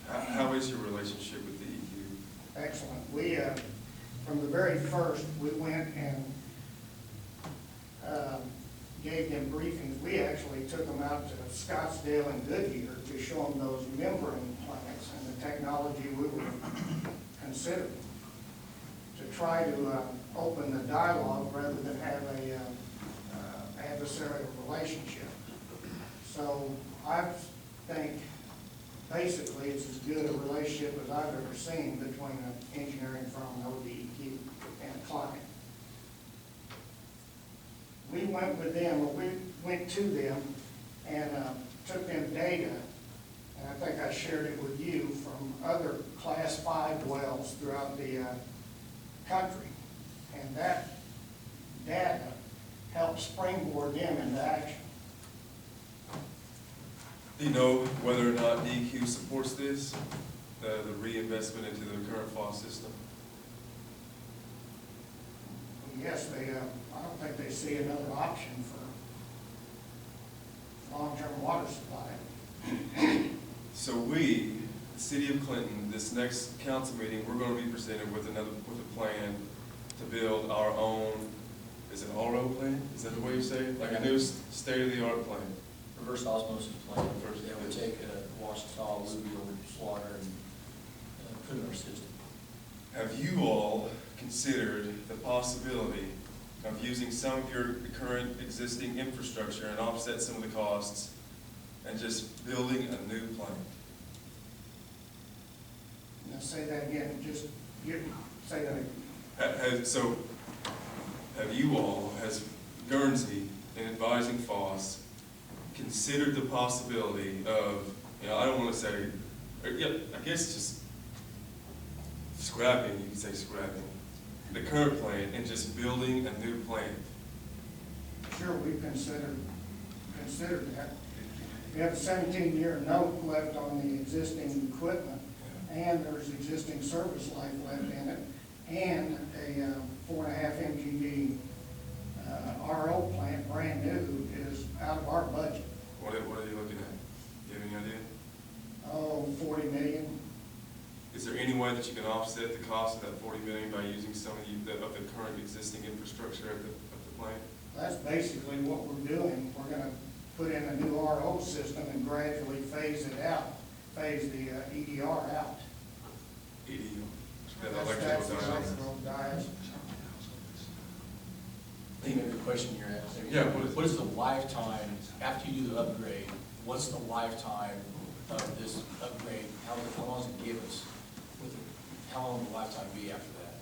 How is your relationship with DEQ? Excellent. We, from the very first, we went and gave them briefings. We actually took them out to Scottsdale and Goodyear to show them those membrane plants and the technology we were considering, to try to open the dialogue rather than have a adversarial relationship. So I think basically it's as good a relationship as I've ever seen between an engineering firm and ODEQ and a client. We went with them, or we went to them and took them data, and I think I shared it with you, from other Class 5 wells throughout the country. And that data helped springboard them into action. Do you know whether or not DEQ supports this, the reinvestment into the current Foss system? Yes, they, I don't think they see another option for long-term water supply. So we, the city of Clinton, this next council meeting, we're gonna be presented with a plan to build our own, is it RO plan? Is that the way you say it? Like a new state-of-the-art plan? Reverse osmosis plant, Reverse- that would take wash salt, alluvial water, and put it in our system. Have you all considered the possibility of using some of your current existing infrastructure and offset some of the costs and just building a new plant? Now say that again, say that again. So, have you all, has Guernsey, in advising Foss, considered the possibility of, I don't want to say, I guess just scrapping, you could say scrapping, the current plant and just building a new plant? Sure, we've considered that. We have a 17-year note left on the existing equipment, and there's existing service life left in it, and a 4.5 MGD RO plant, brand new, is out of our budget. What are you looking at? Do you have any idea? Oh, 40 million. Is there any way that you can offset the cost of that 40 million by using some of the current existing infrastructure of the plant? That's basically what we're doing. We're gonna put in a new RO system and gradually phase it out, phase the EDR out. EDU? That That's electrical the dialysis? electrical dialysis. I think maybe the question you're asking. Yeah, What is the lifetime, after you do the upgrade, what's the lifetime of this upgrade? How long does it give us? How long will the lifetime be after that?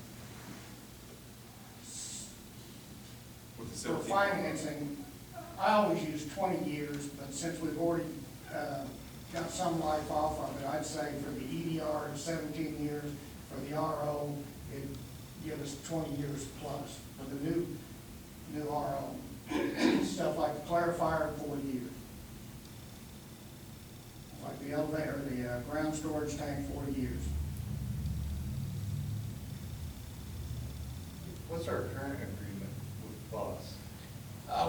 With the For 17? financing, I always use 20 years, but since we've already got some life off of it, I'd say for the EDR, it's 17 years. For the RO, it'd give us 20 years plus. For the new RO, stuff like the clarifier, 40 years. Like the elevator, the ground storage tank, 40 years. What's our current agreement with Foss?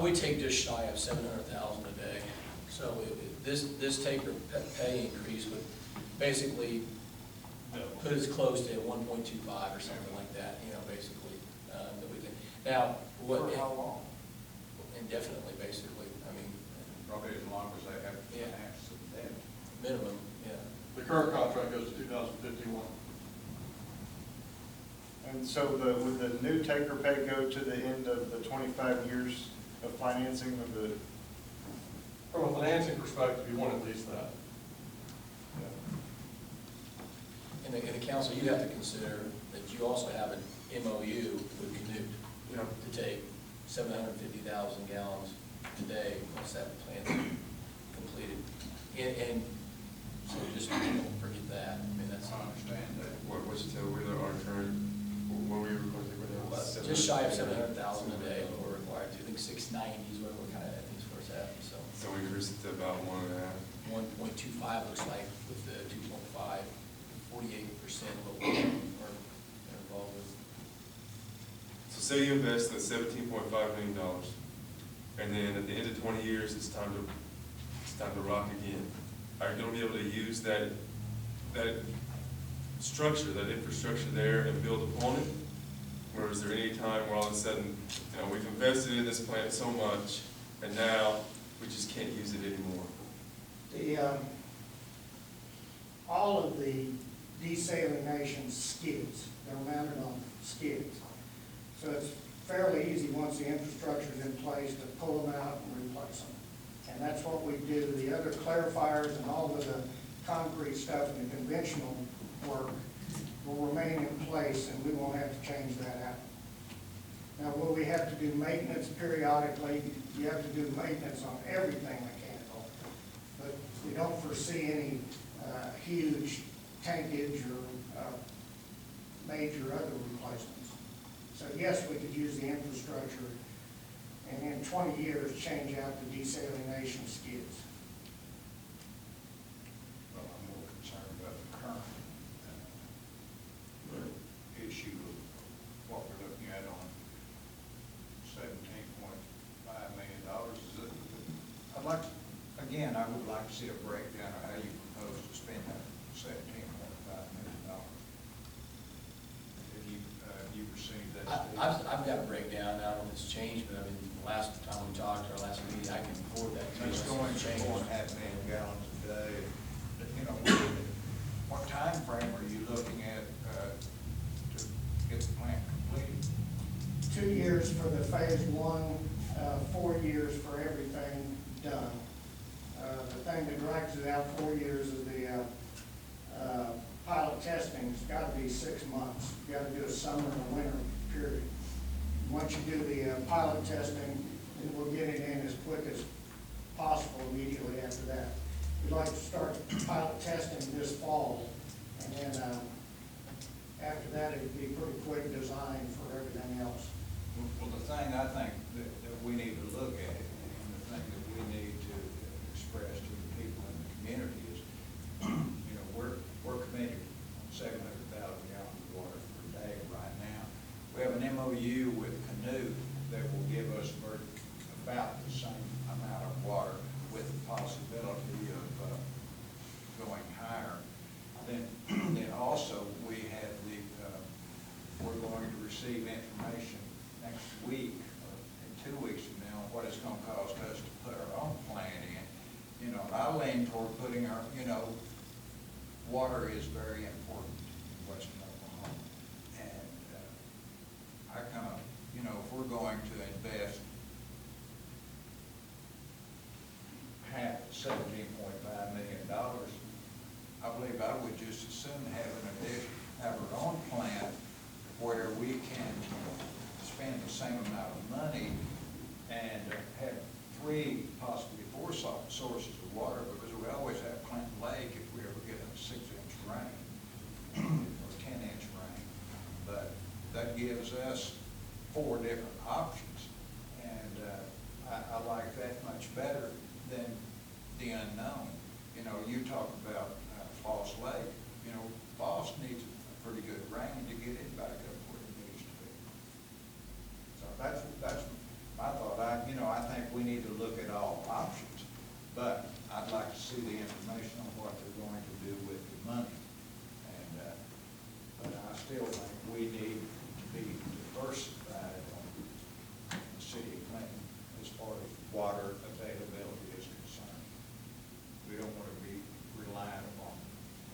We take just shy of 700,000 a day. So this taker pay increase would basically put us close to 1.25 or something like that, basically, that we can. Now, what? For how long? Indefinitely, basically. I mean, Probably as long as they have Yeah. finance and debt. minimum, yeah. The current contract goes to 2051. And so would the new taker pay go to the end of the 25 years of financing of the? From a financing perspective, you want at least that. And the council, you have to consider that you also have an MOU with Canute Yeah. to take 750,000 gallons a day once that plant's completed. And so just don't forget that. I mean, that's I understand that. What you tell Wheeler, our current, what we were requesting right now? just shy of 700,000 a day, what we're required to. I think 690 is what we're kind of, I think is where it's at, so. So we increased it to about 1.5. 1.25 looks like with the 2.5, 48% of what we're involved with. So say you invest that $17.5 million, and then at the end of 20 years, it's time to rock again. Are you gonna be able to use that structure, that infrastructure there and build upon it? Or is there any time where all of a sudden, we've invested in this plant so much, and now we just can't use it anymore? All of the desalination skids, they're mounted on skids. So it's fairly easy, once the infrastructure's in place, to pull them out and replace them. And that's what we do. The other clarifiers and all of the concrete stuff and the conventional work will remain in place, and we won't have to change that out. Now, will we have to do maintenance periodically? You have to do maintenance on everything mechanical, but we don't foresee any huge tankage or major other replacements. So yes, we could use the infrastructure and in 20 years change out the desalination skids. Well, I'm more concerned about the current issue of what we're looking at on $17.5 million. Is it? I'd like, again, I would like to see a breakdown of how you propose to in $17.5 million. Have you received that? Steve? I've got a breakdown, I don't know if it's changed, but I mean, the last time we talked, our last meeting, I can forward that to you. It's going to Change. 4.5 million gallons a day. You know, what time frame are you looking at to get the plant completed? 2 years for the phase one, 4 years for everything done. The thing that drags it out 4 years is the pilot testing. It's got to be 6 months. You got to do a summer and a winter period. Once you do the pilot testing, then we'll get it in as quick as possible immediately after that. We'd like to start pilot testing this fall, and then after that, it'd be pretty quick design for everything else. Well, the thing I think that we need to look at, and the thing that we need to express to the people in the community is, you know, we're committed on 700,000 gallons of water per day right now. We have an MOU with Canoe that will give us about the same amount of water with the possibility of going higher. Then also we have we're going to receive information next week, or in 2 weeks from now, what it's going to cost us to put our own plant in. You know, and I lean toward putting our, you know, water is very important in western Oklahoma. And I kind of, you know, if we're going to invest half, $17.5 million, I believe I would just as soon have our own plant where we can spend the same amount of money and have 3, possibly 4 sources of water, because we always have Clinton Lake if we ever get a 6-inch rain or 10-inch rain. But that gives us 4 different options, and I like that much better than the unknown. You know, you talk about Foss Lake. You know, Foss needs a pretty good rain to get it back up where it needs to be. So that's my thought. I think we need to look at all options, but I'd like to see the information on what they're going to do with the money. And but I still think we need to be diversified on the city of Clinton as far as water availability is concerned. We don't want to be reliant upon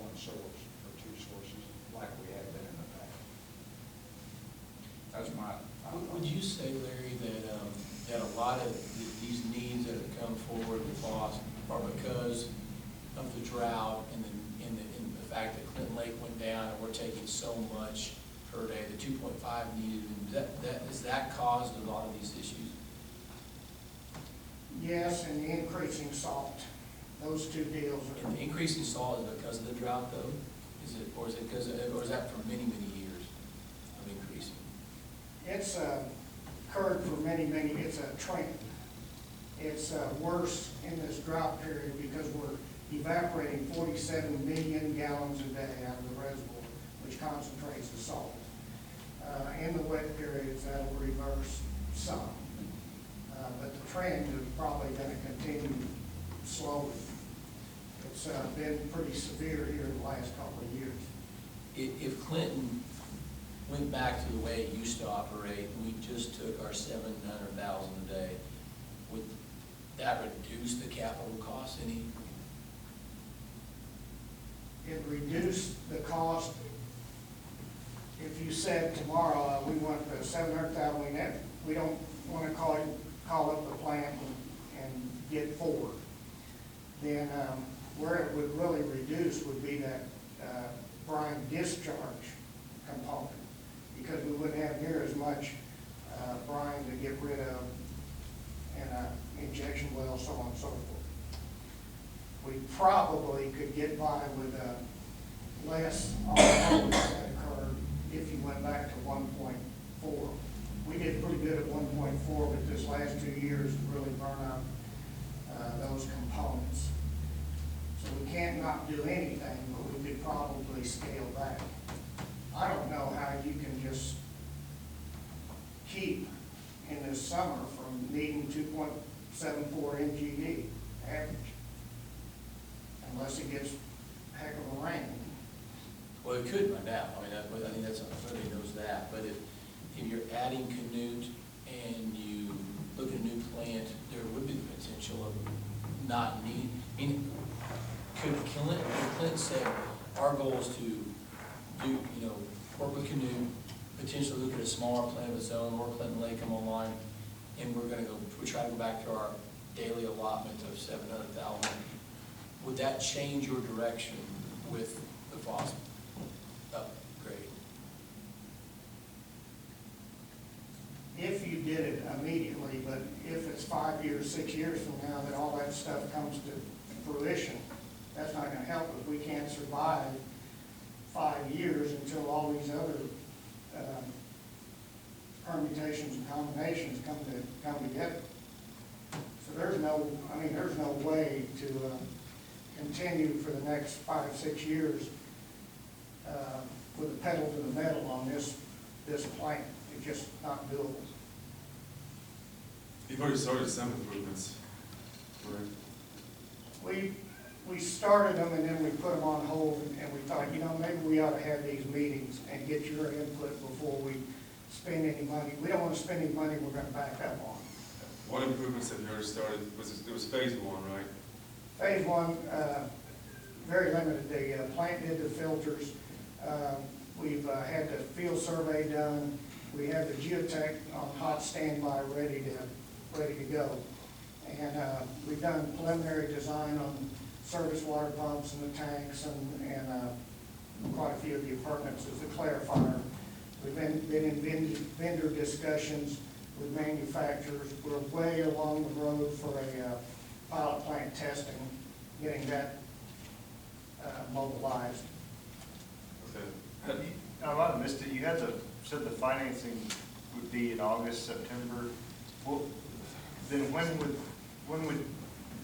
one source or 2 sources like we have been in the past. That's my Would you say, Larry, that a lot of these needs that have come forward with Foss are because of the drought and the fact that Clinton Lake went down and we're taking so much per day, the 2.5 needed, and is that caused a lot of these issues? Yes, and the increasing salt. Those 2 deals are. And the increase in salt is because of the drought, though? Is that for many, many years of increasing? It's occurred for many, it's a trend. It's worse in this drought period because we're evaporating 47 million gallons a day out of the reservoir, which concentrates the salt. In the wet periods, that'll reverse some. But the trend is probably going to continue slowly. It's been pretty severe here in the last couple of years. If Clinton went back to the way it used to operate, and we just took our 700,000 a day, would that reduce the capital cost any? It reduced the cost. If you said tomorrow, we want the 700,000, we don't want to call up the plant and get 4. Then where it would really reduce would be that brine discharge component, because we wouldn't have near as much brine to get rid of in an injection well, so on and so forth. We probably could get by with less overloads that occurred if you went back to 1.4. We did pretty good at 1.4, but this last 2 years really burned out those components. So we can't not do anything, but we could probably scale back. I don't know how you can just keep in this summer from needing 2.74 MGD average, unless it gets heck of a rain. Well, it could run out, I mean, I think that's, everybody knows that, but if you're adding Canute and you look at a new plant, there would be the potential of not need, I mean, could Clint said, our goal is to do, you know, work with Canute, potentially look at a smaller plant of its own, or Clinton Lake come online, and we try to go back to our daily allotment of 700,000. Would that change your direction with the Foss upgrade? If you did it immediately, but if it's 5 years, 6 years from now that all that stuff comes to fruition, that's not gonna help us. We can't survive 5 years until all these other permutations and combinations come together. So there's no way to continue for the next 5, 6 years with the pedal to the metal on this plant. It's just not doable. You've already started some improvements, right? We started them and then we put them on hold, and we thought, you know, maybe we ought to have these meetings and get your input before we spend any money. We don't want to spend any money we're going to back up on. What improvements have you already started? It was phase one, right? Phase one, very limited. The plant did the filters. We've had the field survey done. We have the geotech on hot standby, ready to go. And we've done preliminary design on service water pumps and the tanks and quite a few of the appurtenances, the clarifier. We've been in vendor discussions with manufacturers. We're way along the road for a pilot plant testing, getting that mobilized. Okay. I might have missed it. You had said the financing would be in August, September. Well, then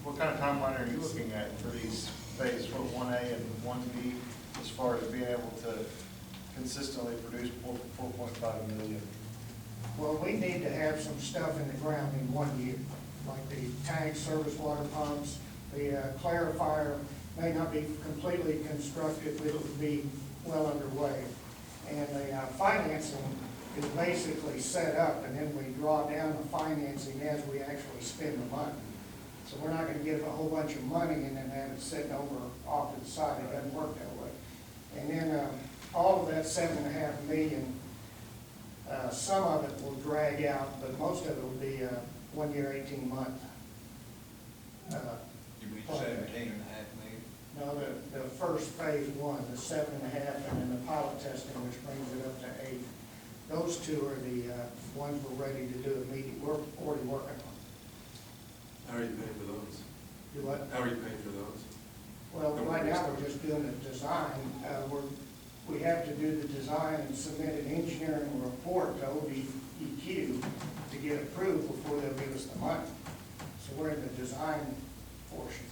what kind of timeline are you looking at for these phase 1A and 1B as far as being able to consistently produce 4.5 million? Well, we need to have some stuff in the ground in 1 year, like the tank, service water pumps, the clarifier may not be completely constructed, but it would be well underway. And the financing is basically set up, and then we draw down the financing as we actually spend the money. So we're not gonna get a whole bunch of money and then have it sitting over off to the side. It doesn't work that way. And then all of that $7.5 million, some of it will drag out, but most of it will be 1 year, 18 month. You mean 17.5 million? No, the first phase one, the 7.5, and then the pilot testing, which brings it up to 8. Those two are the ones we're ready to do immediately. We're already working on. How are you paying for those? Do what? How are you paying for those? Well, right now, we're just doing the design. We have to do the design and submit an engineering report to ODEQ to get approved before they'll give us the money. So we're in the design portion.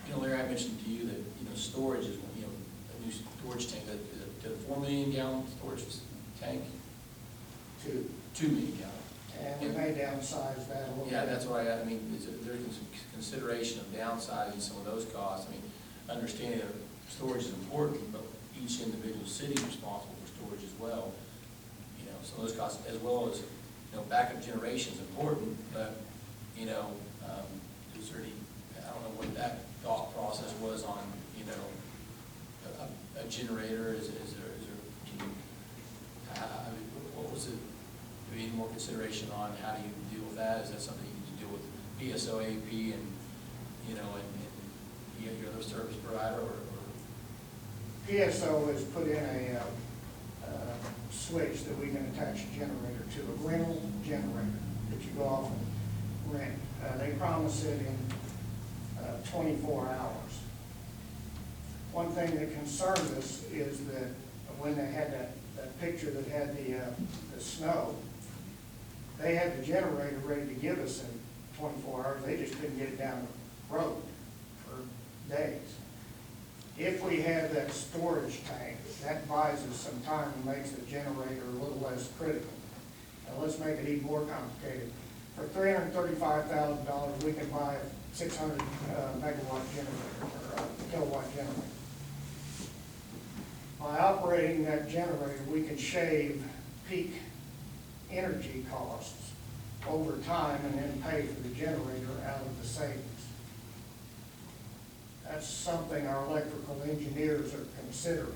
You know, Larry, I mentioned to you that, you know, storage is, you know, a new storage tank, the 4 million gallon storage tank, 2 million gallon. And we may downsize that a little bit. Yeah, that's why, I mean, there's some consideration of downsizing some of those costs. I mean, understanding that storage is important, but each individual city is responsible for storage as well. You know, some of those costs, as well as, you know, backup generation is important, but, you know, is there any, I don't know what that thought process was on, you know, a generator, is there, can you, I mean, what was it? Do you need more consideration on how do you deal with that? Is that something you need to deal with PSO, AP, and, you know, and your other service provider, or? PSO has put in a switch that we can attach a generator to, a rental generator that you go off and rent. They promise it in 24 hours. One thing that concerned us is that when they had that picture that had the snow, they had the generator ready to give us in 24 hours. They just couldn't get it down the road for days. If we have that storage tank, that buys us some time and makes the generator a little less critical. Now let's make it even more complicated. For $335,000, we can buy a 600 megawatt generator, or kilowatt generator. By operating that generator, we can shave peak energy costs over time and then pay for the generator out of the savings. That's something our electrical engineers are considering.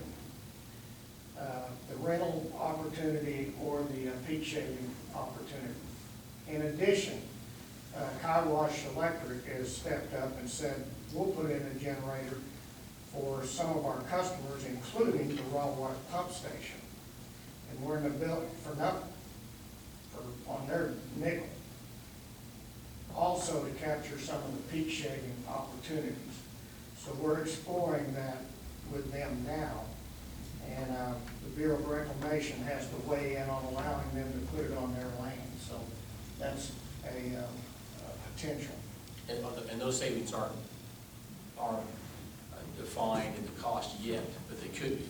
The rental opportunity or the peak shaving opportunity. In addition, Kiowash Electric has stepped up and said, we'll put in a generator for some of our customers, including the raw water pump station. And we're in the bill for nothing, on their nickel. Also to capture some of the peak shaving opportunities. So we're exploring that with them now. And the Bureau of Reclamation has to weigh in on allowing them to put it on their land. So that's a potential. And those savings aren't defined in the cost yet, but they could be.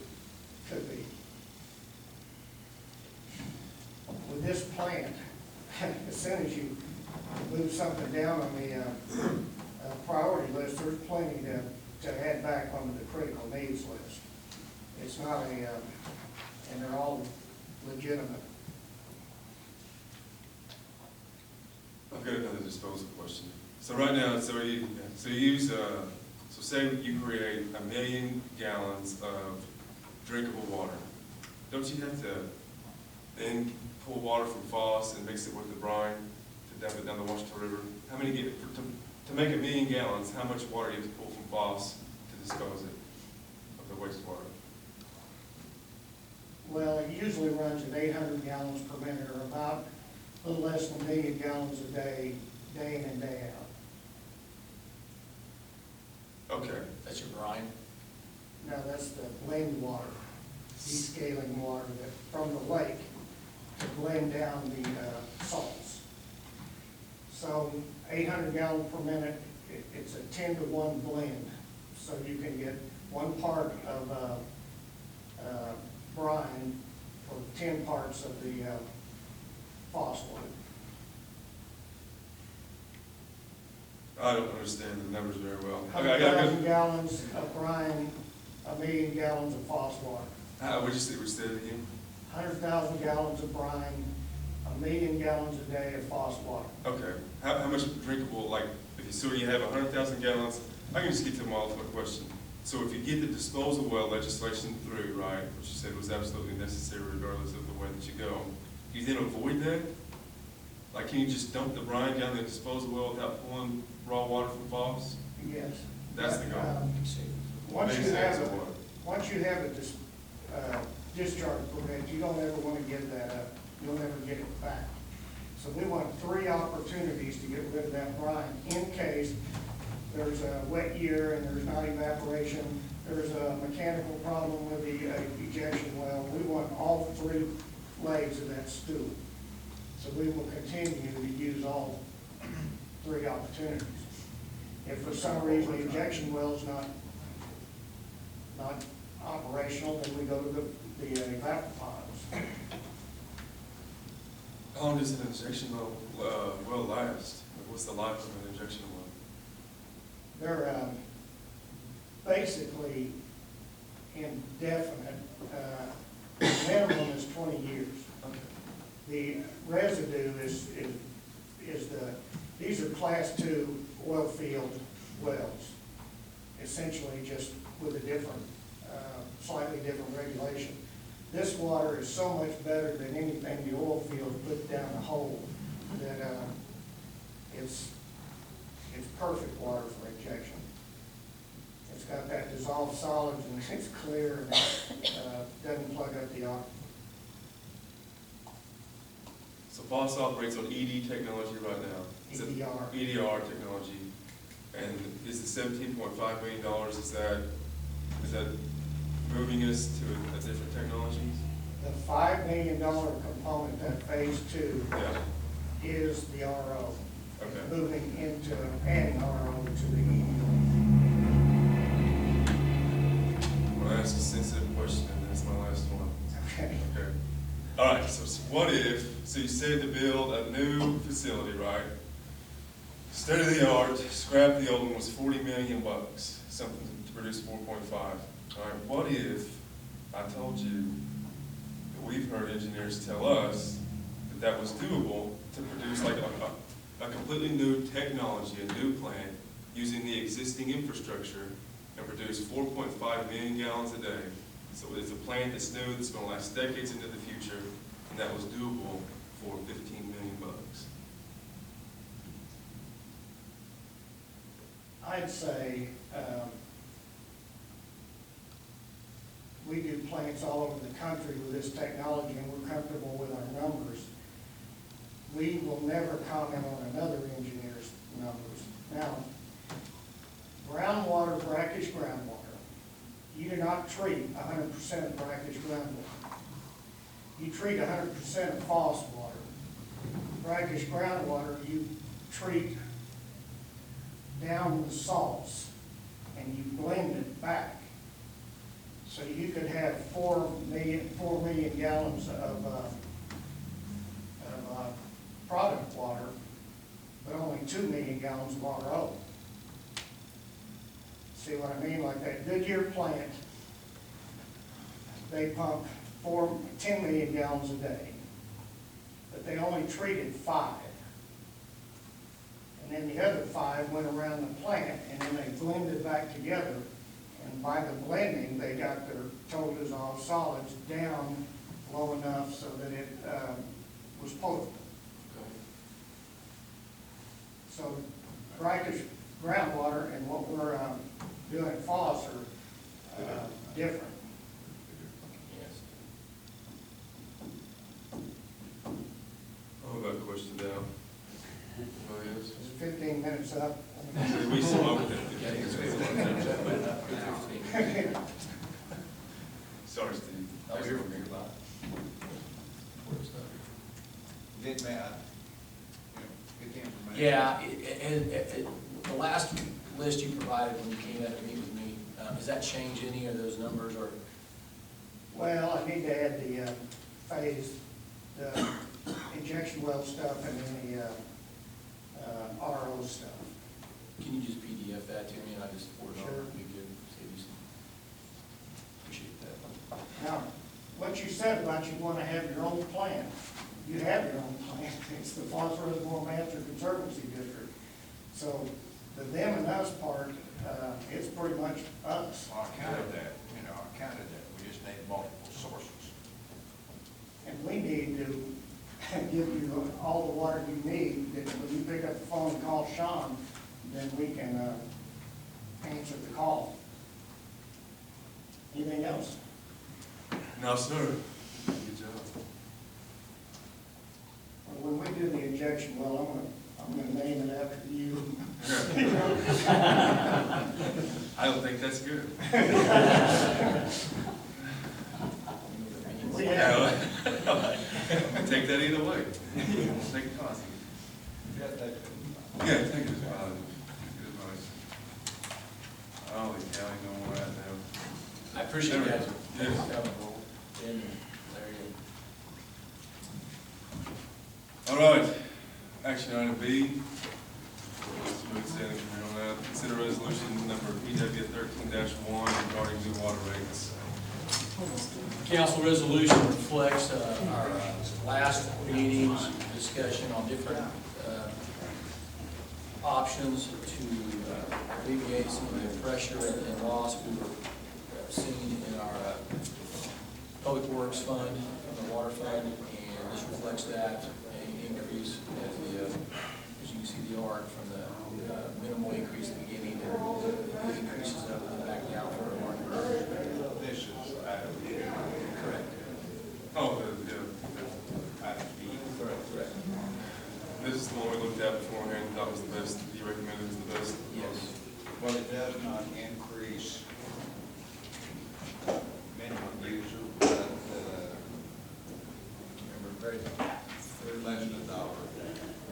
Could be. With this plant, as soon as you move something down on the priority list, there's plenty to add back onto the critical needs list. It's not and they're all legitimate. I've got another disposal question. So right now, so you use, so say you create 1 million gallons of drinkable water. Don't you have to then pull water from Foss and mix it with the brine to dump it down the Washington River? How many to make 1 million gallons, how much water do you have to pull from Foss to dispose it of the wastewater? Well, it usually runs at 800 gallons per minute, or about a little less than 1 million gallons a day, day in and day out. Okay. That's your brine? Now, that's the blend water, descaling water that from the lake to blend down the salts. So 800 gallons per minute, it's a 10-to-1 blend. So you can get 1 part of brine for 10 parts of the phosphate. I don't understand the numbers very well. 100,000 gallons of brine, 1 million gallons of phosphate. Would you say it again? 100,000 gallons of brine, 1 million gallons a day of phosphate. Okay. How much drinkable, like, so you have 100,000 gallons, I can just get to my ultimate question. So if you get the disposal well legislation through, right, which you said was absolutely necessary regardless of the way that you go, you then avoid that? Like, can you just dump the brine down the disposal well without pulling raw water from Foss? Yes. That's the goal. Once you have a discharge permit, you don't ever want to give that up. You'll never get it back. So we want 3 opportunities to get rid of that brine in case there's a wet year and there's not evaporation, there's a mechanical problem with the ejection well. We want all 3 legs of that stool. So we will continue to use all 3 opportunities. If for some reason the ejection well is not operational, then we go to the evapoponds. How long does an injection well last? What's the life of an injection well? They're basically indefinite. Minimum is 20 years. Okay. The residue is these are class 2 oil field wells, essentially just with a different, slightly different regulation. This water is so much better than anything the oil field put down the hole that it's perfect water for injection. It's got that dissolved solids and it's clear and it doesn't plug up the aquifer. So Foss operates on ED technology right now. EDR. EDR technology. And is the $17.5 million, is that moving us to a different technology? The $5 million component, that phase 2, Yeah. is the RO. Okay. Moving into adding RO to the EDR. I'm gonna ask a sensitive question, and that's my last one. Okay. Okay. All right, so what if, So you said to build a new facility, right? State of the art, scrap the old one was 40 million bucks, something to produce 4.5. All right, what if I told you that we've heard engineers tell us that that was doable to produce like a completely new technology, a new plant, using the existing infrastructure and produce 4.5 million gallons a day. So it's a plant that's new, that's gonna last decades into the future, and that was doable for 15 million bucks. I'd say, we do plants all over the country with this technology, and we're comfortable with our numbers. We will never comment on another engineer's numbers. Now, groundwater, brackish groundwater, you do not treat 100% of brackish groundwater. You treat 100% of Foss water. Brackish groundwater, you treat down the salts and you blend it back. So you could have 4 million gallons of product water, but only 2 million gallons of RO. See what I mean? Like that Goodyear plant, they pump 10 million gallons a day, but they only treated 5. And then the other 5 went around the plant, and then they blended back together. And by the blending, they got their total dissolved solids down low enough so that it was potable. So brackish groundwater and what we're doing at Foss are different. Yes. I have a question now. Oh, yes. Is it 15 minutes up? We smoked it. Sorry, Steve. I'll hear from you about Get mad. Get the information. Yeah, the last list you provided when you came out to meet with me, does that change any of those numbers, or? Well, I need to add the phase, the injection well stuff, and then the RO stuff. Can you just PDF that to me and I just forward it on? Sure. Be good. Save you some. Appreciate that. Now, what you said about you want to have your own plan, you have your own plan. It's the Foss Reservoir Management Conservancy District. So the them and us part, it's pretty much us. Well, I counted that, I counted that. We just need multiple sources. And we need to give you all the water you need, that when you pick up the phone and call Sean, then we can answer the call. Anything else? No, sir. Good job. When we do the injection well, I'm gonna name it after you. I don't think that's good. We have, Take that either way. Take it positive. Yeah, take it as positive. Good advice. Holy cow, you know where we're at now. I appreciate that. Yes. And Larry. All right, action item B. Smooth sailing from here on out. Consider resolution number PW 13-1 regarding new water rates. Council resolution reflects our last meeting's discussion on different options to alleviate some of the pressure and loss we were seeing in our public works fund, from the water fund, and this reflects that, an increase as you can see the arc from the minimal increase at the beginning, and it increases up and back down for a market. This is Correct. Oh, yeah. item B. Correct. This is the one we looked at beforehand, that was the best, you recommended was the best? Yes. Well, it does not increase minimum user, but, remember, they're less than $1.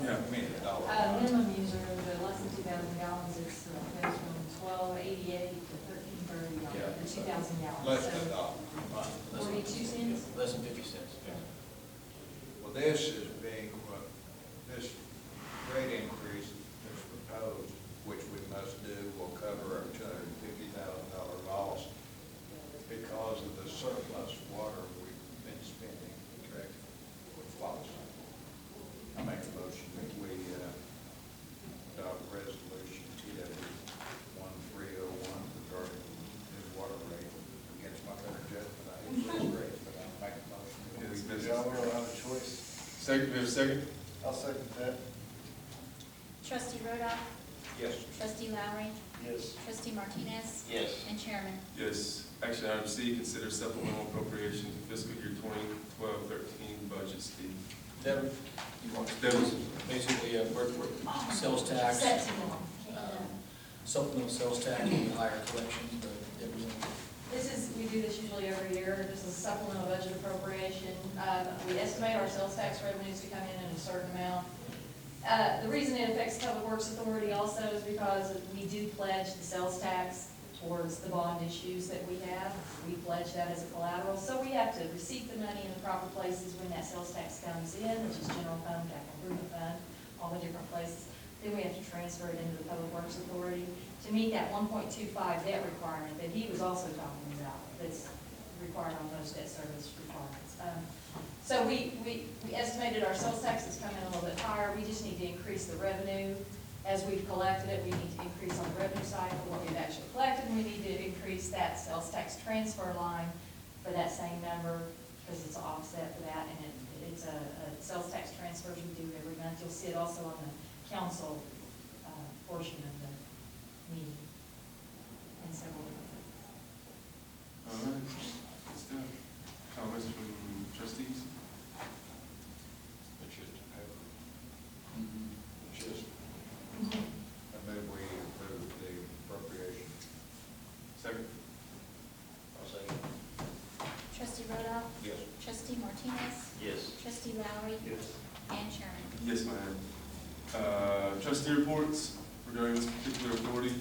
Yeah. I mean, $1. Minimum user, the less than 2,000 gallons, it's goes from 1288 to 1330 Yeah. for 2,000 gallons. Less than So $1. 42 cents? Less than 50 cents. Well, Well, this is being, this rate increase that's proposed, which we must do, will cover our $250,000 loss because of the surplus water we've been spending. Correct. With Foss. I make a motion that we adopt resolution TW1301 regarding new water rate. Against my better judgment, I hate this rate, but I'll make a motion. that we Yes, Y'all will have a choice. Second, we have a second? I'll second that. Trustee Rodoff, Yes. trustee Lowry, Yes. trustee Martinez, Yes. and chairman. Yes. Action item C, consider supplemental appropriation to fiscal year 2012-13 budget, Steve. Devin, you want, Devin. basically, we're sales tax, Set to one. supplemental sales tax, and higher collections, but everything. This is, we do this usually every year, this is a supplemental budget appropriation. We estimate our sales tax revenues to come in at a certain amount. The reason it affects the Public Works Authority also is because we do pledge the sales tax towards the bond issues that we have. We pledge that as a collateral, so we have to receipt the money in the proper places when that sales tax comes in, which is general fund, capital improvement fund, all the different places. Then we have to transfer it into the Public Works Authority to meet that 1.25 debt requirement that he was also talking about, that's required on most debt service requirements. So we estimated our sales taxes come in a little bit higher. We just need to increase the revenue. As we've collected it, we need to increase on the revenue side for what we've actually collected, and we need to increase that sales tax transfer line for that same number, because it's an offset for that, and it's a sales tax transfers we do every month. You'll see it also on the council portion of the meeting, and several different things. All right, let's do it. Comments from trustees? It's just a paper. Mhm. It's just, I move we approve the appropriation. Second? I'll say Trustee Rodoff, yes. trustee Martinez, Yes. trustee Lowry, Yes. and chairman. Yes, ma'am. Trustee reports regarding this particular authority?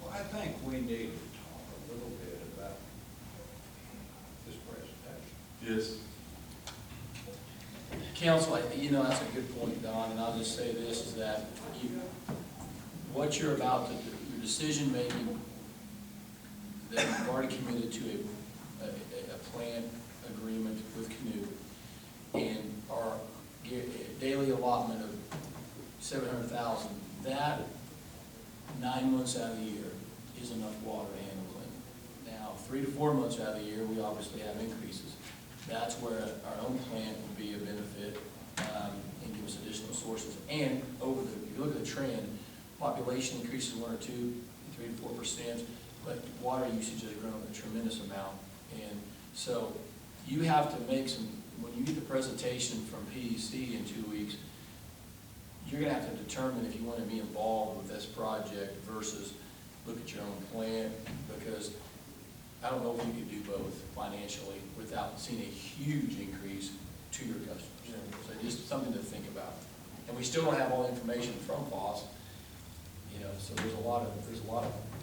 Well, I think we need to talk a little bit about this presentation. Yes. Council, that's a good point, Don, and I'll just say this, is that what you're about to do, your decision making, that you've already committed to a plan agreement with Canoe, and our daily allotment of $700,000, that 9 months out of the year is enough water to handle it. Now, 3 to 4 months out of the year, we obviously have increases. That's where our own plant will be a benefit, and give us additional sources. And if you look at the trend, population increases 1 or 2, 3 to 4%, but water usage has grown a tremendous amount. And so you have to make when you get the presentation from PEC in 2 weeks, you're gonna have to determine if you want to be involved with this project versus look at your own plant, because I don't know if you could do both financially without seeing a huge increase to your customers. So just something to think about. And we still don't have all the information from Foss, so there's a lot of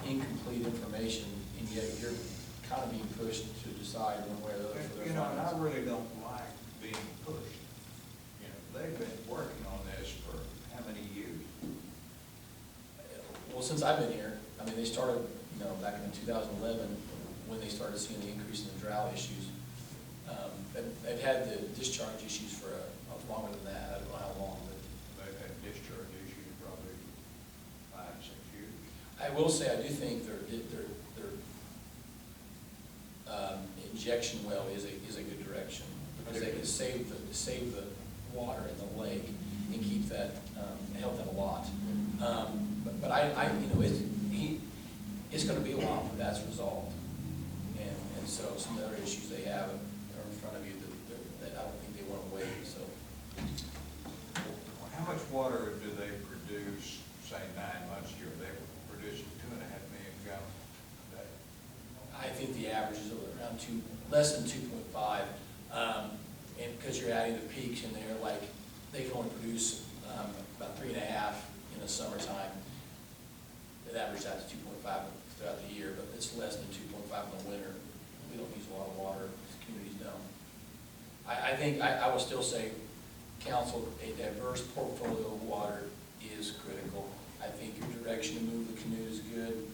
incomplete information, and yet you're kind of being pushed to decide one way or the other for their And I finances. really don't like being pushed. They've been working on this for how many years? Well, since I've been here, they started, back in 2011, when they started seeing the increase in the drought issues. They've had the discharge issues for longer than that. I don't know how long, but They've had discharge issues probably 5, 6 years. I will say, I do think their injection well is a good direction, because they can save the water in the lake and keep that, help them a lot. But it's gonna be a while before that's resolved. And so some of the other issues they have are in front of you that I don't think they wanna wait, so. How much water do they produce, say 9 months a year? They produce 2.5 million gallons a day. I think the average is around less than 2.5, and because you're adding the peaks in there, like they can only produce about 3.5 in the summertime. It averages out to 2.5 throughout the year, but it's less than 2.5 in the winter. We don't use a lot of water, communities don't. I think, I will still say, council, a diverse portfolio of water is critical. I think your direction to move the canoe is good.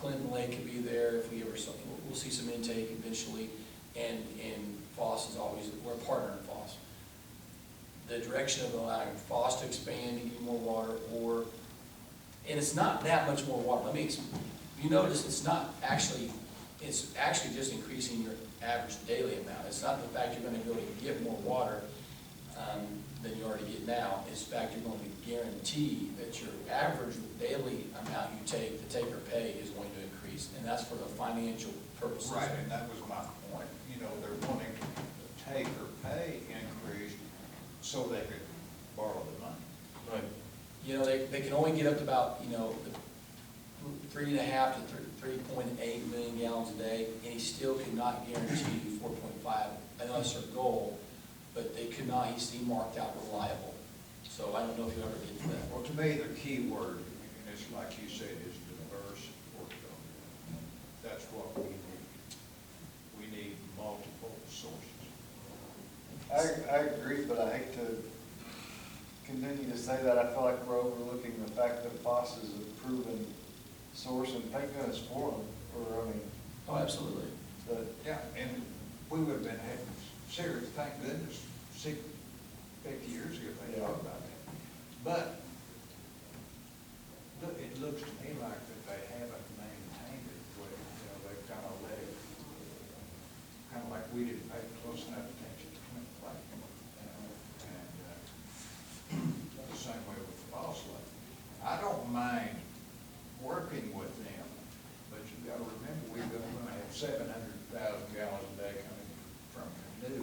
Clinton Lake could be there if we ever, we'll see some intake eventually, and Foss is always, we're a partner in Foss. The direction of allowing Foss to expand and get more water, and it's not that much more water. Let me, you notice it's actually just increasing your average daily amount. It's not the fact you're gonna go to get more water than you already get now. It's the fact you're going to guarantee that your average daily amount you take, the take or pay, is going to increase, and that's for the financial purposes. Right, and that was my point. You know, they're wanting the take or pay increase so they could borrow the money. Right. You know, they can only get up to about, 3.5 to 3.8 million gallons a day, and he still could not guarantee 4.5. I know that's their goal, but they could not, he marked out reliable. So I don't know if you ever get to that. Well, to me, the key word, and it's like you said, is diverse portfolio. That's what we need. We need multiple sources. I agree, but I hate to continue to say that. I feel like we're overlooking the fact that Foss is a proven source, and thank goodness for them, Oh, absolutely. but Yeah, and we would have been having serious, thank goodness, 50 years ago, they thought about that. But, look, it looks to me like that they haven't maintained it, they've kind of let it, kind of like we didn't pay close enough attention to Clinton Lake, and the same way with Foss Lake. I don't mind working with them, but you gotta remember, we're gonna have 700,000 gallons a day coming from Canoe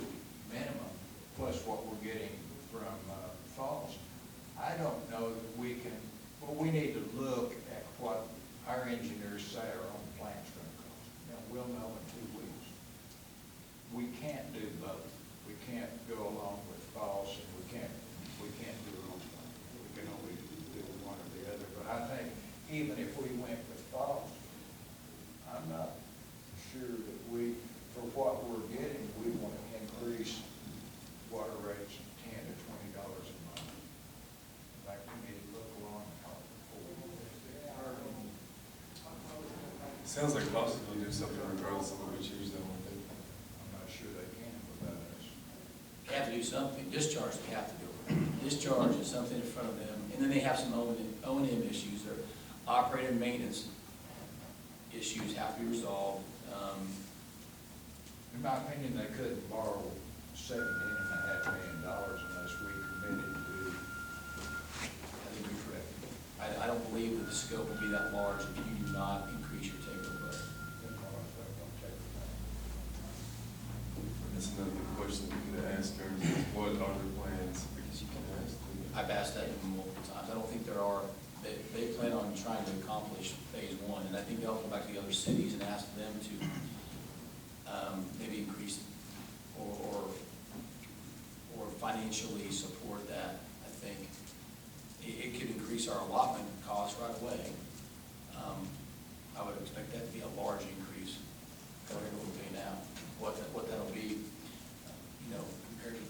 minimum, plus what we're getting from Foss. I don't know that we can, well, we need to look at what our engineers say our own plant's gonna cost. Now, we'll know in 2 weeks. We can't do both. We can't go along with Foss, and we can't do our own plant. We can only do one or the other. But I think even if we went with Foss, I'm not sure that for what we're getting, we want to increase water rates $10 to $20 a month. In fact, we need to look along before we do this. Sounds like Foss is gonna do something regardless of what we choose though, I think. I'm not sure they can without us. They have to do something. Discharge, they have to do it. Discharge is something in front of them, and then they have some O&M issues. Their operating and maintenance issues have to be resolved. In my opinion, they couldn't borrow $17.5 million unless we committed to. I think you're correct. I don't believe that the scope will be that large if you do not increase your take-over. That's another question we could ask her, what are their plans, because you can ask them. I've asked that multiple times. I don't think there are, they plan on trying to accomplish phase 1, and I think they'll go back to the other cities and ask them to maybe increase or financially support that. I think it could increase our allotment costs right away. I would expect that to be a large increase compared to what we pay now. What that'll be, compared to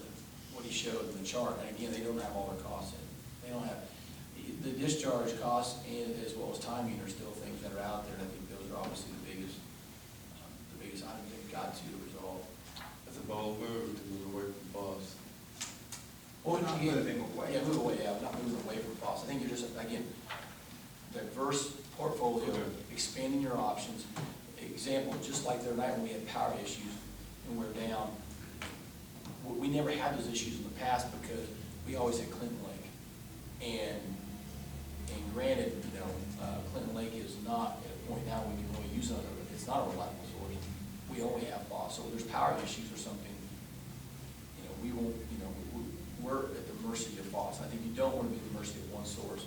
what he showed in the chart. And again, they don't have all their costs in. They don't have, the discharge costs and as well as timing are still things that are out there. And I think those are obviously the biggest items they've got to resolve. That's a bold move to move away from Foss. Well, Not again, moving away. Yeah, move away, yeah, not moving away from Foss. I think you're just, again, diverse portfolio, Okay. expanding your options. Example, just like the other night when we had power issues and we're down, we never had those issues in the past because we always had Clinton Lake. And granted, Clinton Lake is not at a point now when you can really use it, it's not a reliable source. We only have Foss, so there's power issues or something, we won't, we're at the mercy of Foss. I think you don't want to be at the mercy of one source.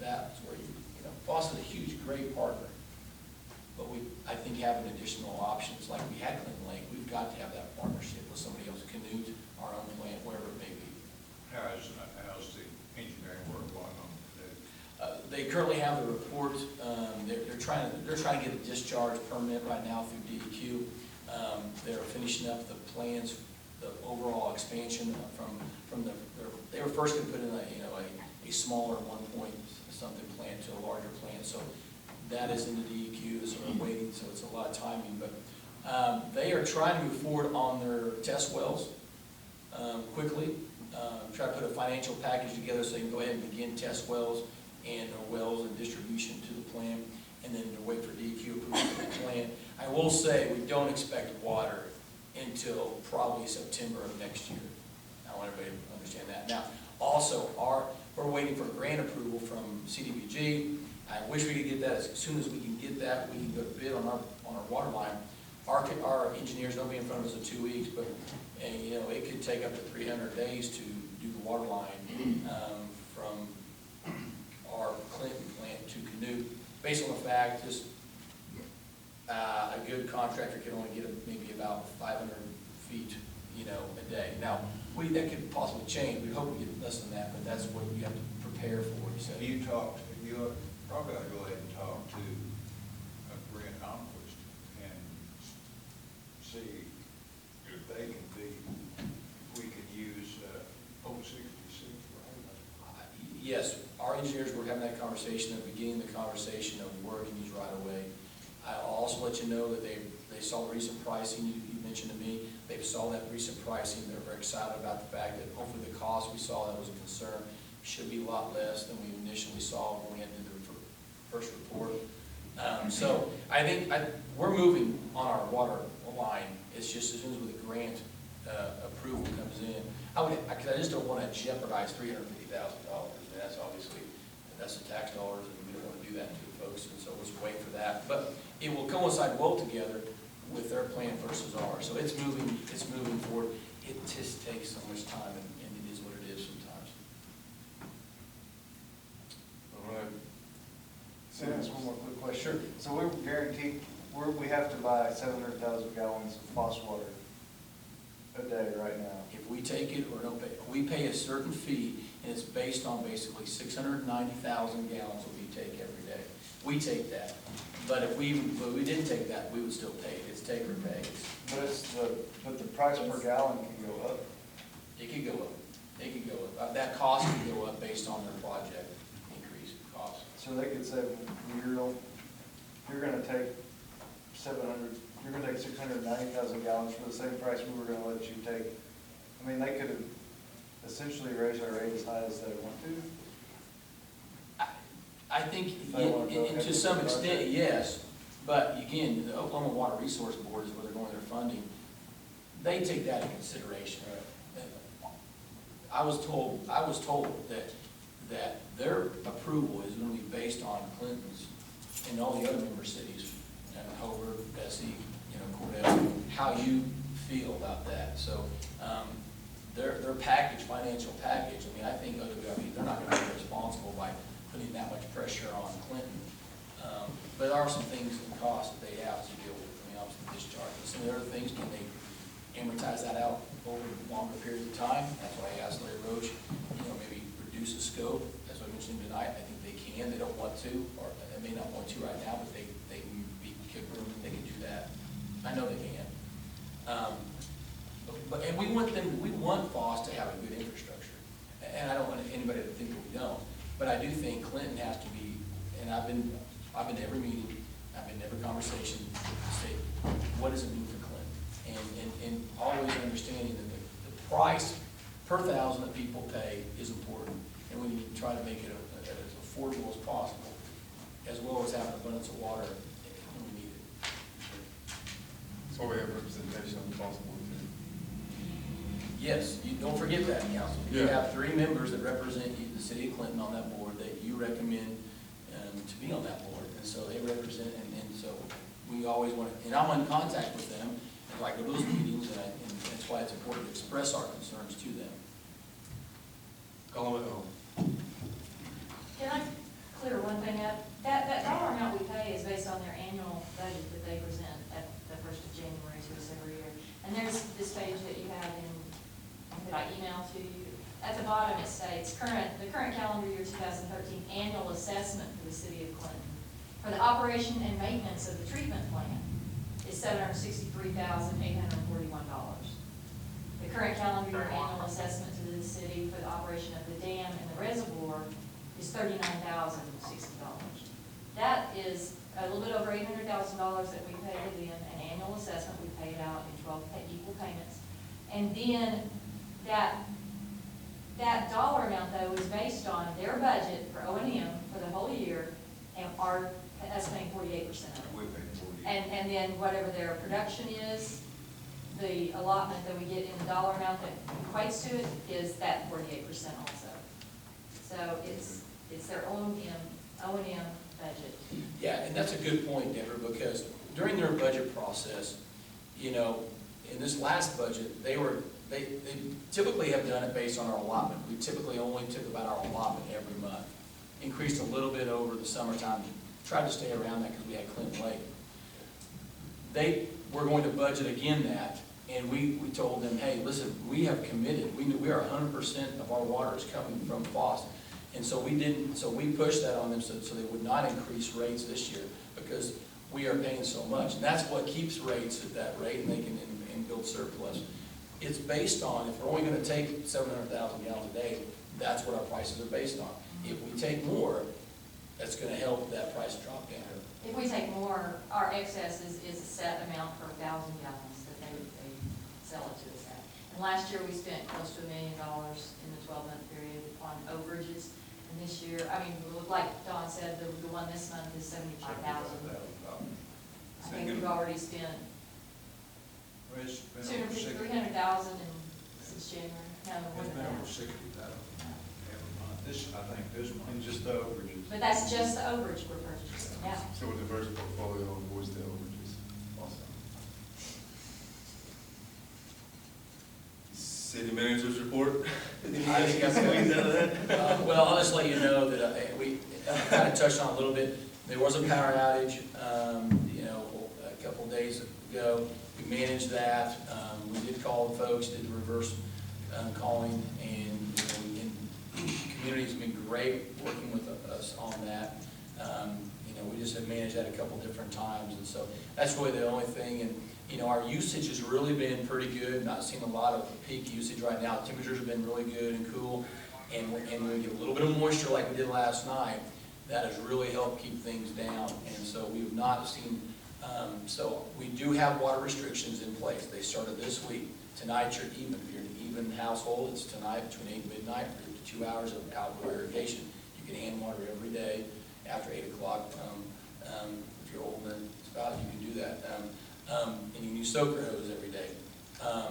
That's where Foss is a huge, great partner. But I think having additional options, like we had Clinton Lake, we've got to have that partnership with somebody else, Canute, our own plant, wherever it may be. How's the engineering work going on today? They currently have the report. They're trying to get a discharge permit right now through DEQ. They're finishing up the plans the overall expansion from they were first going to put in a smaller 1 point something plant to a larger plant, so that is in the DEQ, so we're waiting, so it's a lot of timing, but they are trying to move forward on their test wells quickly, try to put a financial package together so they can go ahead and begin test wells and wells and distribution to the plant, and then to wait for DEQ approval of the plant. I will say, we don't expect water until probably September of next year. I want everybody to understand that. Now, also, we're waiting for grant approval from CDBG. I wish we could get that. As soon as we can get that, we can go to bid on our water line. Our engineers don't be in front of us in 2 weeks, but it could take up to 300 days to do the water line from our Clinton plant to Canute. Based on the fact, just a good contractor can only get maybe about 500 feet, a day. Now, that could possibly change. We hope we get less than that, but that's what you have to prepare for. So You probably ought to go ahead and talk to Brent Almquist and see if they can if we could use 066, right? Yes, our engineers were having that conversation at the beginning of the conversation of working these right away. I'll also let you know that they saw the recent pricing you mentioned to me. They saw that recent pricing. They're very excited about the fact that hopefully the cost we saw that was a concern should be a lot less than we initially saw when we had to do the first report. So I think we're moving on our water line. It's just as soon as the grant approval comes in, because I just don't want to jeopardize $350,000. That's obviously, that's the tax dollars, and we don't want to do that to the folks, and so let's wait for that. But it will coincide well together with their plan versus ours. So it's moving forward. It just takes so much time, and it is what it is sometimes. All right. So just one more quick question. So we're guaranteed, we have to buy 700,000 gallons of Foss water a day right now. If we take it or don't pay, we pay a certain fee, and it's based on basically 690,000 gallons that we take every day. We take that. But if we didn't take that, we would still pay it. It's take or pay. But the price per gallon can go up. It could go up. It could go up. That cost could go up based on their project increase cost. So they could say, you're gonna take 690,000 gallons for the same price we were gonna let you take. I mean, they could have essentially raised our rate as high as they want to. I think, to some extent, yes, but again, the Oklahoma Water Resource Board is where they're going their funding. They take that into consideration. I was told that their approval is going to be based on Clinton's and all the other member cities, Hobart, Bessie, Cordell, how you feel about that. So their financial package, I think they're not going to be responsible by putting that much pressure on Clinton. But there are some things and costs that they have to deal with. Obviously discharge. Some of the other things, can they amortize that out over longer periods of time? That's why I asked Larry Roach, maybe reduce the scope. As I mentioned tonight, I think they can. They don't want to, or they may not want to right now, but they can do that. I know they can. And we want Foss to have a good infrastructure. And I don't want anybody to think that we don't. But I do think Clinton has to be, and I've been to every meeting, I've been to every conversation, to say, what does it mean for Clinton? And always understanding that the price per thousand that people pay is important. And we need to try to make it as affordable as possible, as well as have an abundance of water when we need it. So we have representation on the Foss board too. Yes, you don't forget that, council. You have 3 members that represent the city of Clinton on that board that you recommend to be on that board. And so they represent, and so we always want to, and I'm in contact with them, and I go to those meetings, and that's why it's important to express our concerns to them. Call it home. Can I clear one thing up? That dollar amount we pay is based on their annual budget that they present at the 1st of January to us every year. And there's this page that you have that I emailed to you. At the bottom it states, the current calendar year 2013 annual assessment for the city of Clinton for the operation and maintenance of the treatment plant is $763,841. The current calendar year annual assessment to the city for the operation of the dam and the reservoir is $39,060. That is a little bit over $800,000 that we pay to them, an annual assessment we paid out in 12 equal payments. And then that dollar amount though is based on their budget for O&M for the whole year, and us paying 48% of it. We're paying 48. And then whatever their production is, the allotment that we get in the dollar amount that equates to it is that 48% also. So it's their O&M budget. Yeah, and that's a good point, Denver, because during their budget process, you know, in this last budget, they typically have done it based on our allotment. We typically only took about our allotment every month. Increased a little bit over the summertime, tried to stay around that because we had Clinton Lake. They were going to budget again that, and we told them, hey, listen, we have committed, we are 100% of our water is coming from Foss. And so we pushed that on them so they would not increase rates this year because we are paying so much. And that's what keeps rates at that rate, and they can and build surplus. It's based on, if we're only going to take 700,000 gallons a day, that's what our prices are based on. If we take more, that's going to help that price drop down. If we take more, our excess is a set amount per 1,000 gallons that they sell it to us at. And last year, we spent close to $1 million in the 12-month period on overages. And this year, I mean, like Don said, the one this month is 75,000. I think we've already spent 300,000 since January. No, more than that. 60,000 every month. I think this month. And just the overages. But that's just the overage we're purchasing, yeah. So a diverse portfolio avoids the overages also. City managers report. Anything else you got squeezed out of that? Well, I'll just let you know that we kind of touched on a little bit. There was a power outage, you know, a couple of days ago. We managed that. We did call the folks, did the reverse calling, and the community's been great working with us on that. You know, we just have managed that a couple different times, and so that's really the only thing. And you know, our usage has really been pretty good. Not seeing a lot of peak usage right now. Temperatures have been really good and cool, and when we get a little bit of moisture like we did last night, that has really helped keep things down. And so we've not seen. So we do have water restrictions in place. They started this week. Tonight you're even. If you're an even household, it's tonight between 8 and midnight for 2 hours of outdoor irrigation. You can hand water every day after 8 o'clock. If you're older than spouse, you can do that. And you can use soaker hose every day. I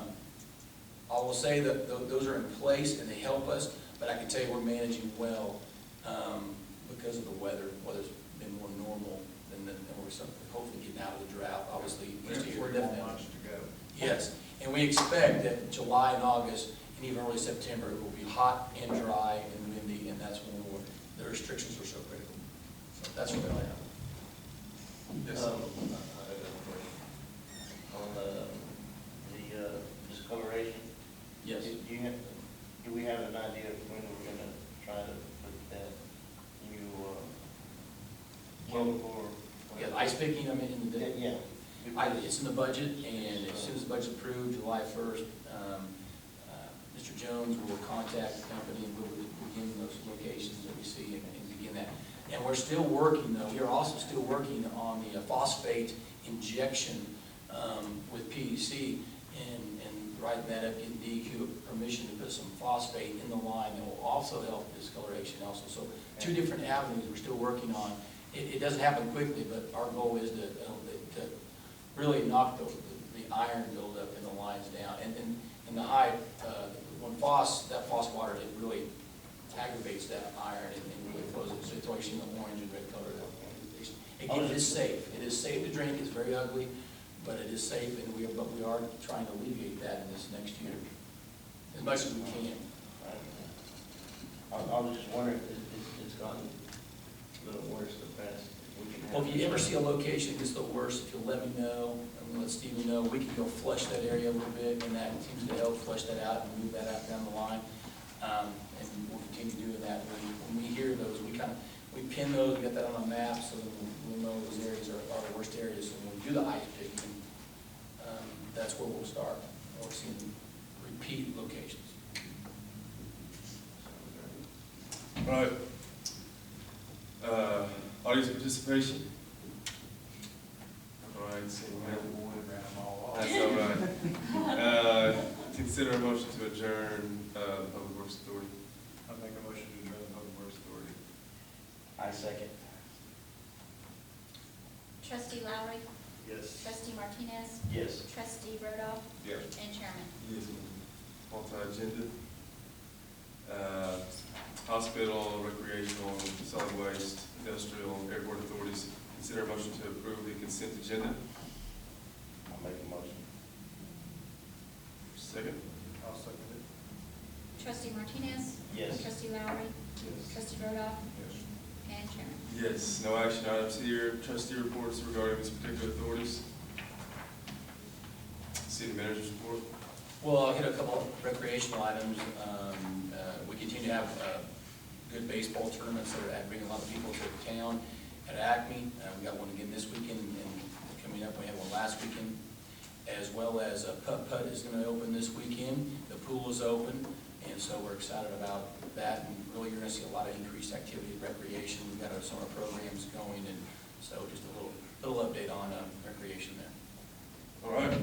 will say that those are in place and they help us, but I can tell you we're managing well because of the weather. Weather's been more normal than we're hopefully getting out of the drought. Obviously, we're definitely months to go. Yes, and we expect that July and August and even early September it will be hot and dry and windy, and that's when the restrictions are so critical. So that's what I have. Yes, I have a question on the discoloration. Yes. Do we have an idea of when we're gonna try to put that new chemical or? Yeah, ice picking, I mean, in the day. Yeah. It's in the budget, and as soon as the budget's approved, July 1st, Mr. Jones will contact the company and we'll begin those locations that we see and begin that. And we're still working, though, we are also still working on the phosphate injection with PDC and writing that up, getting DEQ permission to put some phosphate in the line that will also help discoloration also. So 2 different avenues we're still working on. It doesn't happen quickly, but our goal is to really knock the iron buildup in the lines down. And the high, when that Foss water, it really aggravates that iron and really flows it. So it's why you see the orange and red color. Again, it is safe. It is safe to drink. It's very ugly, but it is safe, and we are trying to alleviate that in this next year as much as we can. I was just wondering, it's gotten a little worse the past week. Well, if you ever see a location that gets the worst, if you'll let me know, and let Stephen know, we can go flush that area a little bit, and that seems to help flush that out and move that out down the line. And we'll continue doing that. When we hear those, we pin those, we get that on a map, so that we'll know those areas are the worst areas. So when we do the ice picking, that's where we'll start. We're seeing repeat locations. All right. Audience participation? All right, seeing none. That's all right. Consider a motion to adjourn, the Public Works Authority. I make a motion to adjourn the Public Works Authority. I second. Trustee Lowry, Yes. trustee Martinez, Yes. trustee Rhoda, Yes. and chairman. Yes. Multi-agenda. Hospital, recreational, solid waste, industrial, airport authorities. Consider a motion to approve the consent agenda. I'll make a motion. Second. I'll second it. Trustee Martinez, Yes. trustee Lowry, Yes. trustee Rhoda, Yes. and chairman. Yes, no action items here. Trustee reports regarding these particular authorities. City manager's report. Well, I'll hit a couple of recreational items. We continue to have good baseball tournaments that are bringing a lot of people to town at Acme. We got one again this weekend, and coming up, we had one last weekend, as well as Putt-Putt is going to open this weekend. The pool is open, and so we're excited about that. And really, you're going to see a lot of increased activity, recreation. We've got our summer programs going, and so just a little update on recreation there. All right.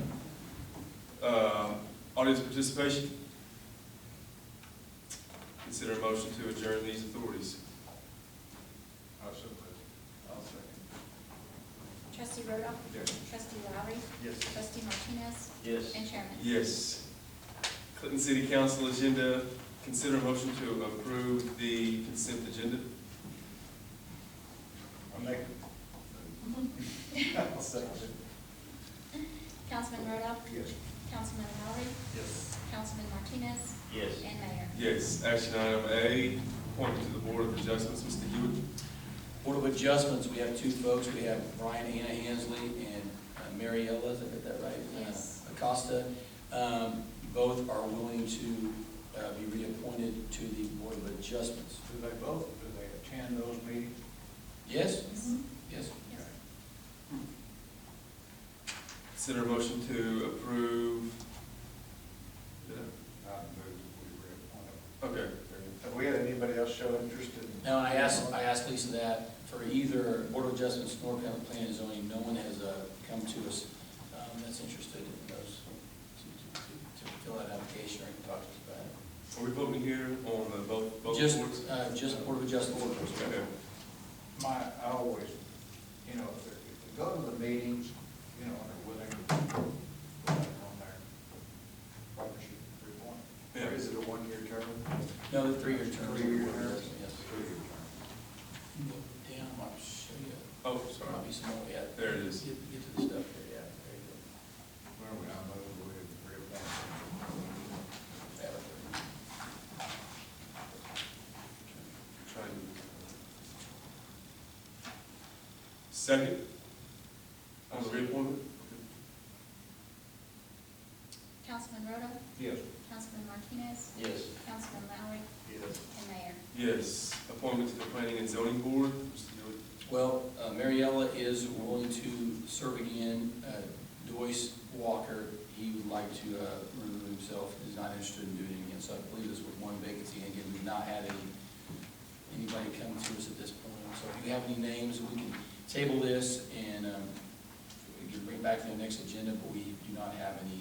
Audience participation. Consider a motion to adjourn these authorities. I'll second. Trustee Rhoda, Yes. trustee Lowry, Yes. trustee Martinez, Yes. and chairman. Yes. Clinton City Council agenda. Consider a motion to approve the consent agenda. I'll make it. I'll second it. Councilman Rhoda, Yes. Councilman Lowry, Yes. Councilman Martinez, Yes. and mayor. Yes. Action item A, appointment to the Board of Adjustments. Mr. Hewitt. Board of Adjustments, we have two folks. We have Brian Anna Hansley and Mary Ella, did I get that right? Yes. Acosta. Both are willing to be reappointed to the Board of Adjustments. Do they both, do they attend those meetings? Yes? Mhm. Yes. Yes. Consider a motion to approve. Did I move we reappoint them. I? Okay. Have we had anybody else show interest in? Now, I asked Lisa that for either Board of Adjustments nor Plan and Zoning, no one has come to us that's interested in those, to fill out an application or talk to us about it. Are we voting here on the both boards? Just Board of Adjustments. Okay. I always, if they go to the meetings, and they're willing to put that on there, probably should reappoint. Yeah. Is it a one-year term? No, the three-year term. 3-year term? Yes. 3-year term. Go down, I'll show you. Oh, There sorry. might be some more, yeah. There it is. Get to the stuff there, yeah. There you go. Where we, I move we reappoint. Yeah, right there. Try to. Second, on the reappointment? Councilman Rhoda, Yes. Councilman Martinez, Yes. Councilman Lowry, Yes. and mayor. Yes. Appointment to the Planning and Zoning Board, Mr. Hewitt. Well, Mariella is willing to serve again. Doyce Walker, he would like to remove himself, he's not interested in doing it again. So I believe this was one vacancy, and again, we've not had anybody come to us at this point. So if you have any names, we can table this and we can bring it back to the next agenda, but we do not have any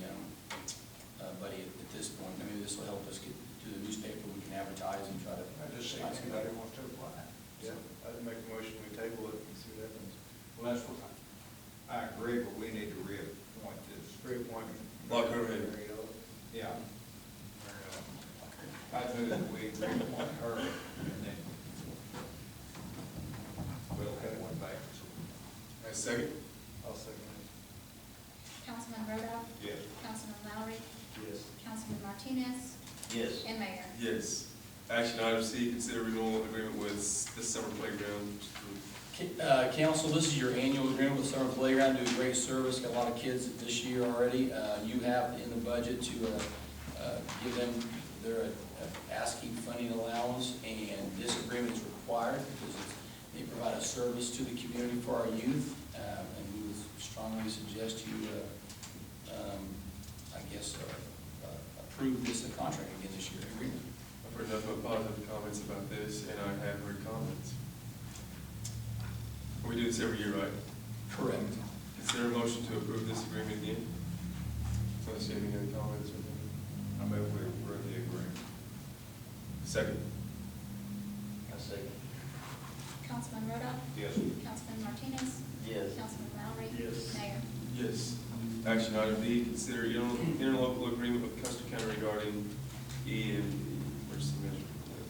buddy at this point. Maybe this will help us get to the newspaper, we can advertise and try to. I just see if anybody wants to apply. Yeah, I'd make a motion, we table it and see what happens. Well, that's what I agree, but we need to reappoint this. Reappointment. Lock her in. Yeah. I move that we reappoint her and then we'll have one vacancy. A second? I'll second Councilman Rhoda, Yes. Councilman Lowry, it. Yes. Councilman Martinez, Yes. and mayor. Yes. Action item C, consider renewal agreement with the summer playground. Council, this is your annual agreement with Summer Playground, do a great service, got a lot of kids this year already. You have in the budget to give them their asking funding allowance, and this agreement is required because they provide a service to the community for our youth, and we would strongly suggest you, approve this contract again this year, agreement. I've heard nothing but positive comments about this, and I have heard comments. We do this every year, right? Correct. Consider a motion to approve this agreement again. Unless you have any other comments or anything. I move we approve the agreement. Second. I second. Councilman Rodoff? Yes. Councilman Martinez? Yes. Councilman Lowry? Yes. Mayor? Yes. Action item B, consider interlocal agreement with Custer County regarding EMD, emergency management plan.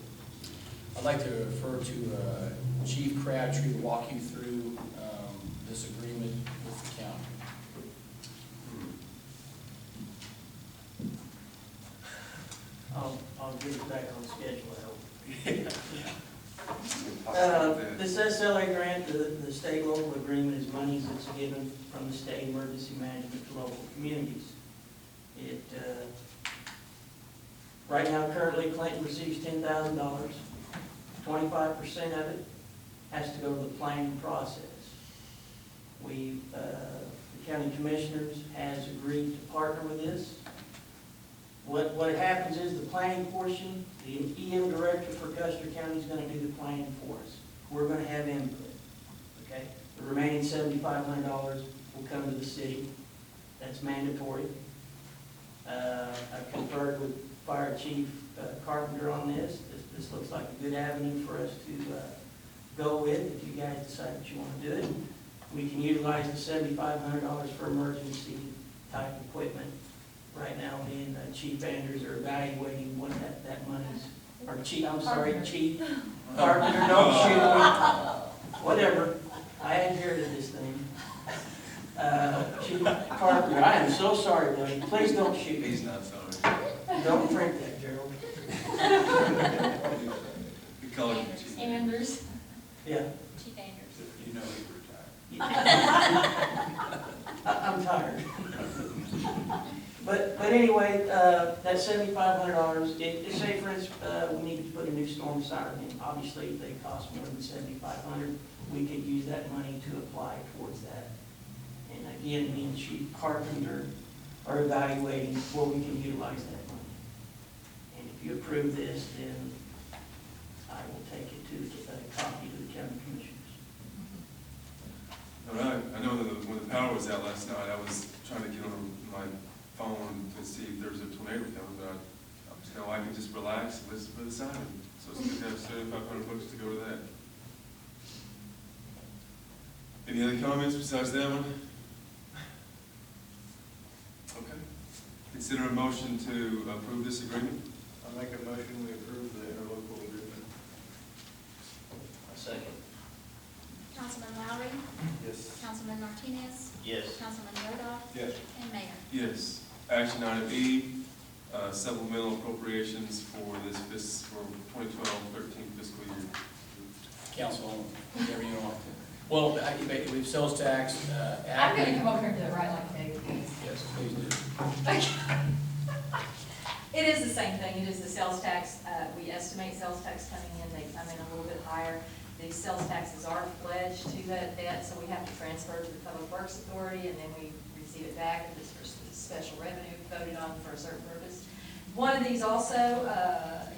I'd like to refer to Chief Crabtree to walk you through this agreement with the county. I'll get it back on schedule, I hope. Possible This SLA grant, the state-local agreement is monies that's given from the state emergency management to local communities. It, right now, currently Clinton receives $10,000. 25% of it has to go to the planning process. We, the county commissioners has agreed to partner with this. What happens is the planning portion, the EM director for Custer County is going to do the planning for us. We're going to have input, okay? The remaining $7,500 will come to the city. That's mandatory. I've conferred with Fire Chief Carpenter on this. This looks like a good avenue for us to go with if you guys decide that you want to do it. We can utilize the $7,500 for emergency type equipment. Right now, me and Chief Andrews are evaluating what that money's, or Chief Carpenter, don't shoot me. Whatever, I inherited this thing. Chief Carpenter, I am so sorry, buddy, please don't shoot me. He's not sorry. Don't drink that, Gerald. We call him Chief. Anders. Yeah, Chief Andrews. You know he retired. I'm tired. But anyway, that $7,500, say for instance, we need to put a new storm siren in. Obviously, if they cost more than $7,500, we could use that money to apply towards that. And again, me and Chief Carpenter are evaluating where we can utilize that money. And if you approve this, then I will take it to a copy to the county commissioners. All right, I know that when the power was out last night, I was trying to get on my phone to see if there was a tornado coming, but I was kind of like, I can just relax and listen for the siren. So it's good to have $7,500 to go to that. Any other comments besides that one? Okay. Consider a motion to approve this agreement. I make a motion we approve the interlocal agreement. I second. Councilman Lowry? Yes. Councilman Martinez? Yes. Councilman Rodoff? Yes. And Mayor? Yes. Action item E, supplemental appropriations for this for 2012-13 fiscal year. Council, whatever you want. Well, we have sales tax. I'm gonna come over here and do it right like David did. Yes, please do. It is the same thing, it is the sales tax, we estimate sales tax coming in, they come in a little bit higher. The sales taxes are pledged to that debt, so we have to transfer to the Public Works Authority, and then we receive it back if it's for special revenue voted on for a certain purpose. One of these also,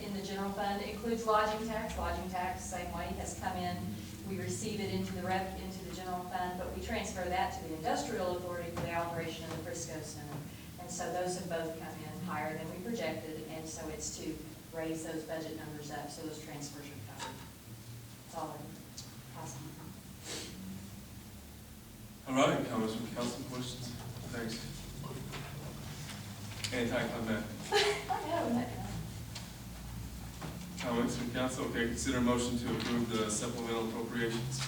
in the general fund, includes lodging tax. Lodging tax, same way, has come in. We receive it into the general fund, but we transfer that to the Industrial Authority for the operation of the Frisco Center. And so those have both come in higher than we projected, and so it's to raise those budget numbers up, so those transfers are covered. That's all I'm passing on. All right, comments from council, questions? Thanks. Anti-climactic. I know, isn't that Comments from council? Okay, consider a motion to approve the supplemental appropriations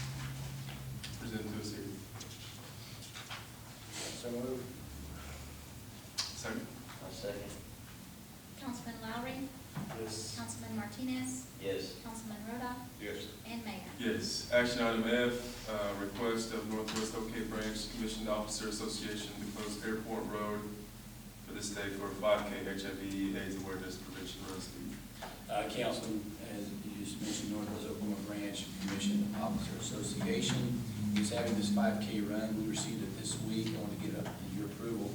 presented to us here. So move. Second. I second. Councilman Lowry? Yes. Councilman Martinez? Yes. Councilman Rodoff? Yes. And Mayor? Yes. Action item F, request of Northwest OK Branch Commissioned Officer Association to close Airport Road for this day for a 5K HIV/AIDS awareness prevention run. Councilman, as you just mentioned, Northwest Oklahoma Branch Commission Officer Association is having this 5K run. We received it this week. I want to get your approval.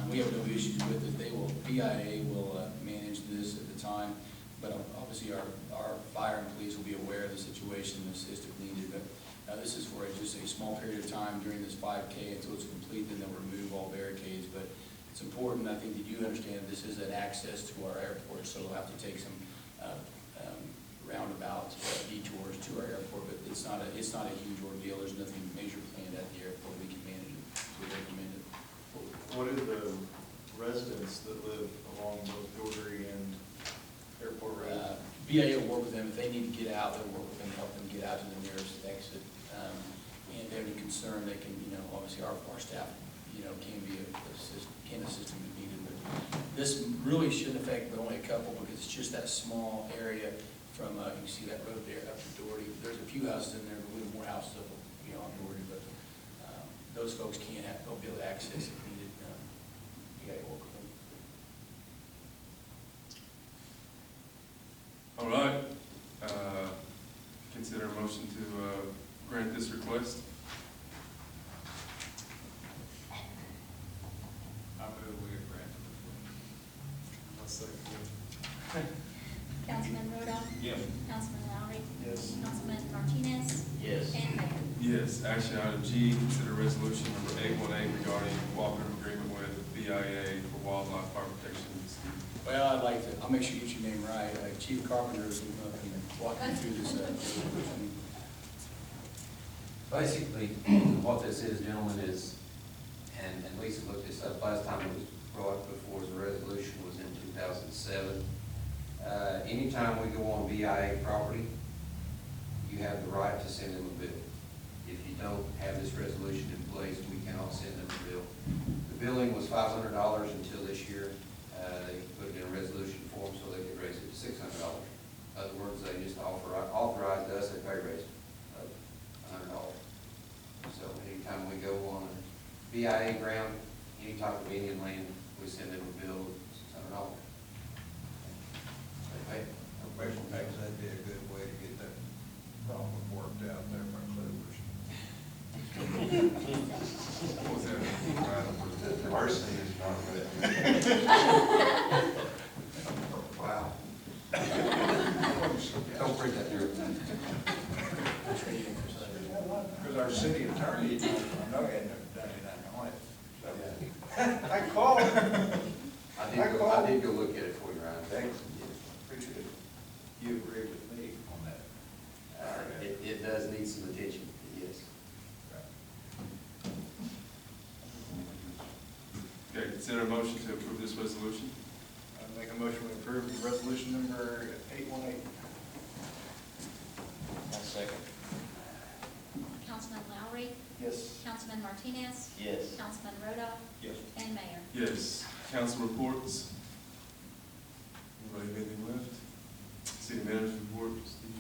We have no issues with it. They will, BIA will manage this at the time, but obviously our fire and police will be aware of the situation and assist if needed. But this is for just a small period of time during this 5K until it's complete, then they'll remove all barricades. But it's important, I think, that you understand this is an access to our airport, so we'll have to take some roundabout detours to our airport, but it's not a huge ordeal. There's nothing major planned at the airport. We can manage it. We recommend it. What do the residents that live along both Guernsey and Airport Road? BIA will work with them. If they need to get out, they'll work with them, help them get out to the nearest exit. And if they have any concern, they can, obviously our staff, can assist them if needed. But this really shouldn't affect but only a couple, because it's just that small area from, you can see that road there up to Doherty. There's a few houses in there, but we have more houses up beyond Doherty, but those folks they'll be able to access if needed. BIA will work with them. All right, consider a motion to grant this request. I move we grant I'll second. Councilman Rodoff? Yes. Councilman Lowry? Yes. Councilman Martinez? Yes. And Mayor? Yes, action item G, consider resolution number 818 regarding cooperative agreement with BIA for wildlife fire protection. Well, I'll make sure you get your name right. Chief Carpenter is going to walk you through this. Basically, what this is, gentlemen, is, and Lisa looked this up, last time it was brought before as a resolution was in 2007. Anytime we go on BIA property, you have the right to send them a bill. If you don't have this resolution in place, we cannot send them a bill. The billing was $500 until this year. They put it in a resolution form so they could raise it to $600. In other words, they just authorized us a pay raise of $100. So anytime we go on a BIA ground, any type of Indian land, we send them a bill of $600. They pay. Perhaps that'd be a good way to get that problem worked out there for clovers. What was that? The worst thing is not good. Wow. Don't bring that here. Because our city attorney, I know he hadn't done anything on it. So, I called. I did go look at it for you, Ryan. Thanks. Appreciate it. You agree with me on that? It does need some attention, yes. Okay, consider a motion to approve this resolution. I make a motion to approve resolution number 818. I'll second. Councilman Lowry? Yes. Councilman Martinez? Yes. Councilman Rodoff? Yes. And Mayor? Yes. Council reports. Anybody have anything left? City manager's report, Steve.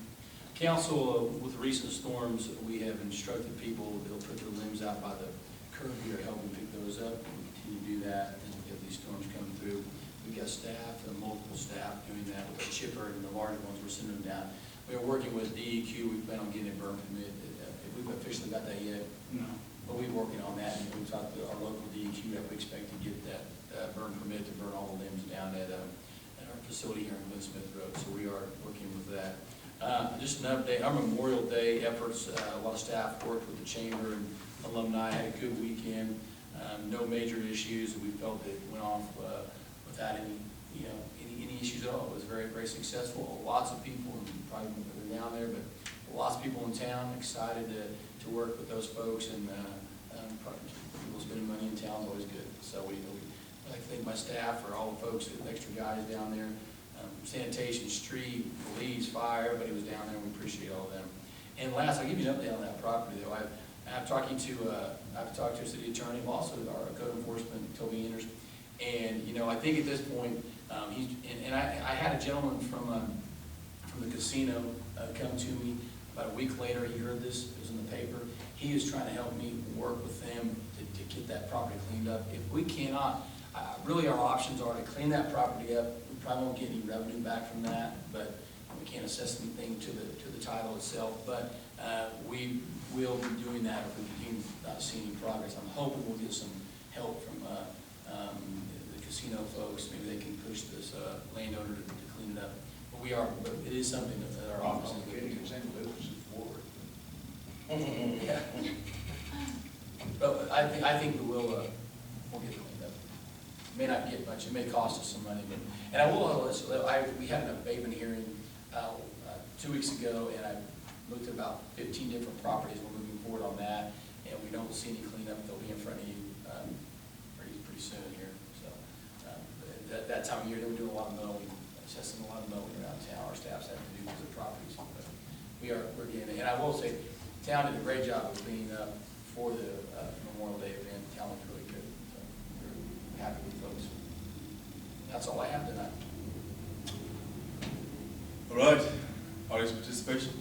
Council, with recent storms, we have instructed people, they'll put their limbs out by the curb here, helping pick those up. We continue to do that as we have these storms coming through. We've got staff, multiple staff doing that with the chipper and the larger ones, we're sending them down. We are working with DEQ, we plan on getting a burn permit. If we've officially got that yet, no. But we're working on that, and we've talked to our local DEQ that we expect to get that burn permit to burn all the limbs down at our facility here on Glen Smith Road. So we are working with that. Just an update, our Memorial Day efforts, a lot of staff worked with the chamber and alumni, had a good weekend. No major issues. We felt it went off without any issues at all. It was very, very successful. Lots of people, and probably they're down there, but lots of people in town excited to work with those folks, and people spending money in town is always good. So we I'd like to thank my staff for all the folks, the extra guys down there, sanitation, street, police, fire, everybody was down there, and we appreciate all of them. And last, I'll give you an update on that property though. I've talked to a city attorney, also our code enforcement, Toby Enders, and I think at this point, I had a gentleman from the casino come to me about a week later. He heard this, it was in the paper. He is trying to help me work with them to get that property cleaned up. If we cannot, really our options are to clean that property up. We probably won't get any revenue back from that, but we can't assess anything to the title itself. But we will be doing that if we continue not to see any progress. I'm hoping we'll get some help from the casino folks, maybe they can push this landowner to clean it up. But it is something that our office is Getting getting. us into business is war. Yeah. But I think we'll get it cleaned up. May not get much, it may cost us some money, but, and I will, we had an abatement hearing 2 weeks ago, and I looked at about 15 different properties. We're moving forward on that, and we don't see any cleanup. They'll be in front of you pretty soon here. So that time of year, they're doing a lot of mowing, assessing a lot of mowing around town. Our staff's having to do these properties, but we're getting it. And I will say, town did a great job of cleaning up for the Memorial Day event. Town was really good. So we're happy with folks. That's all I have tonight. All right, audience participation.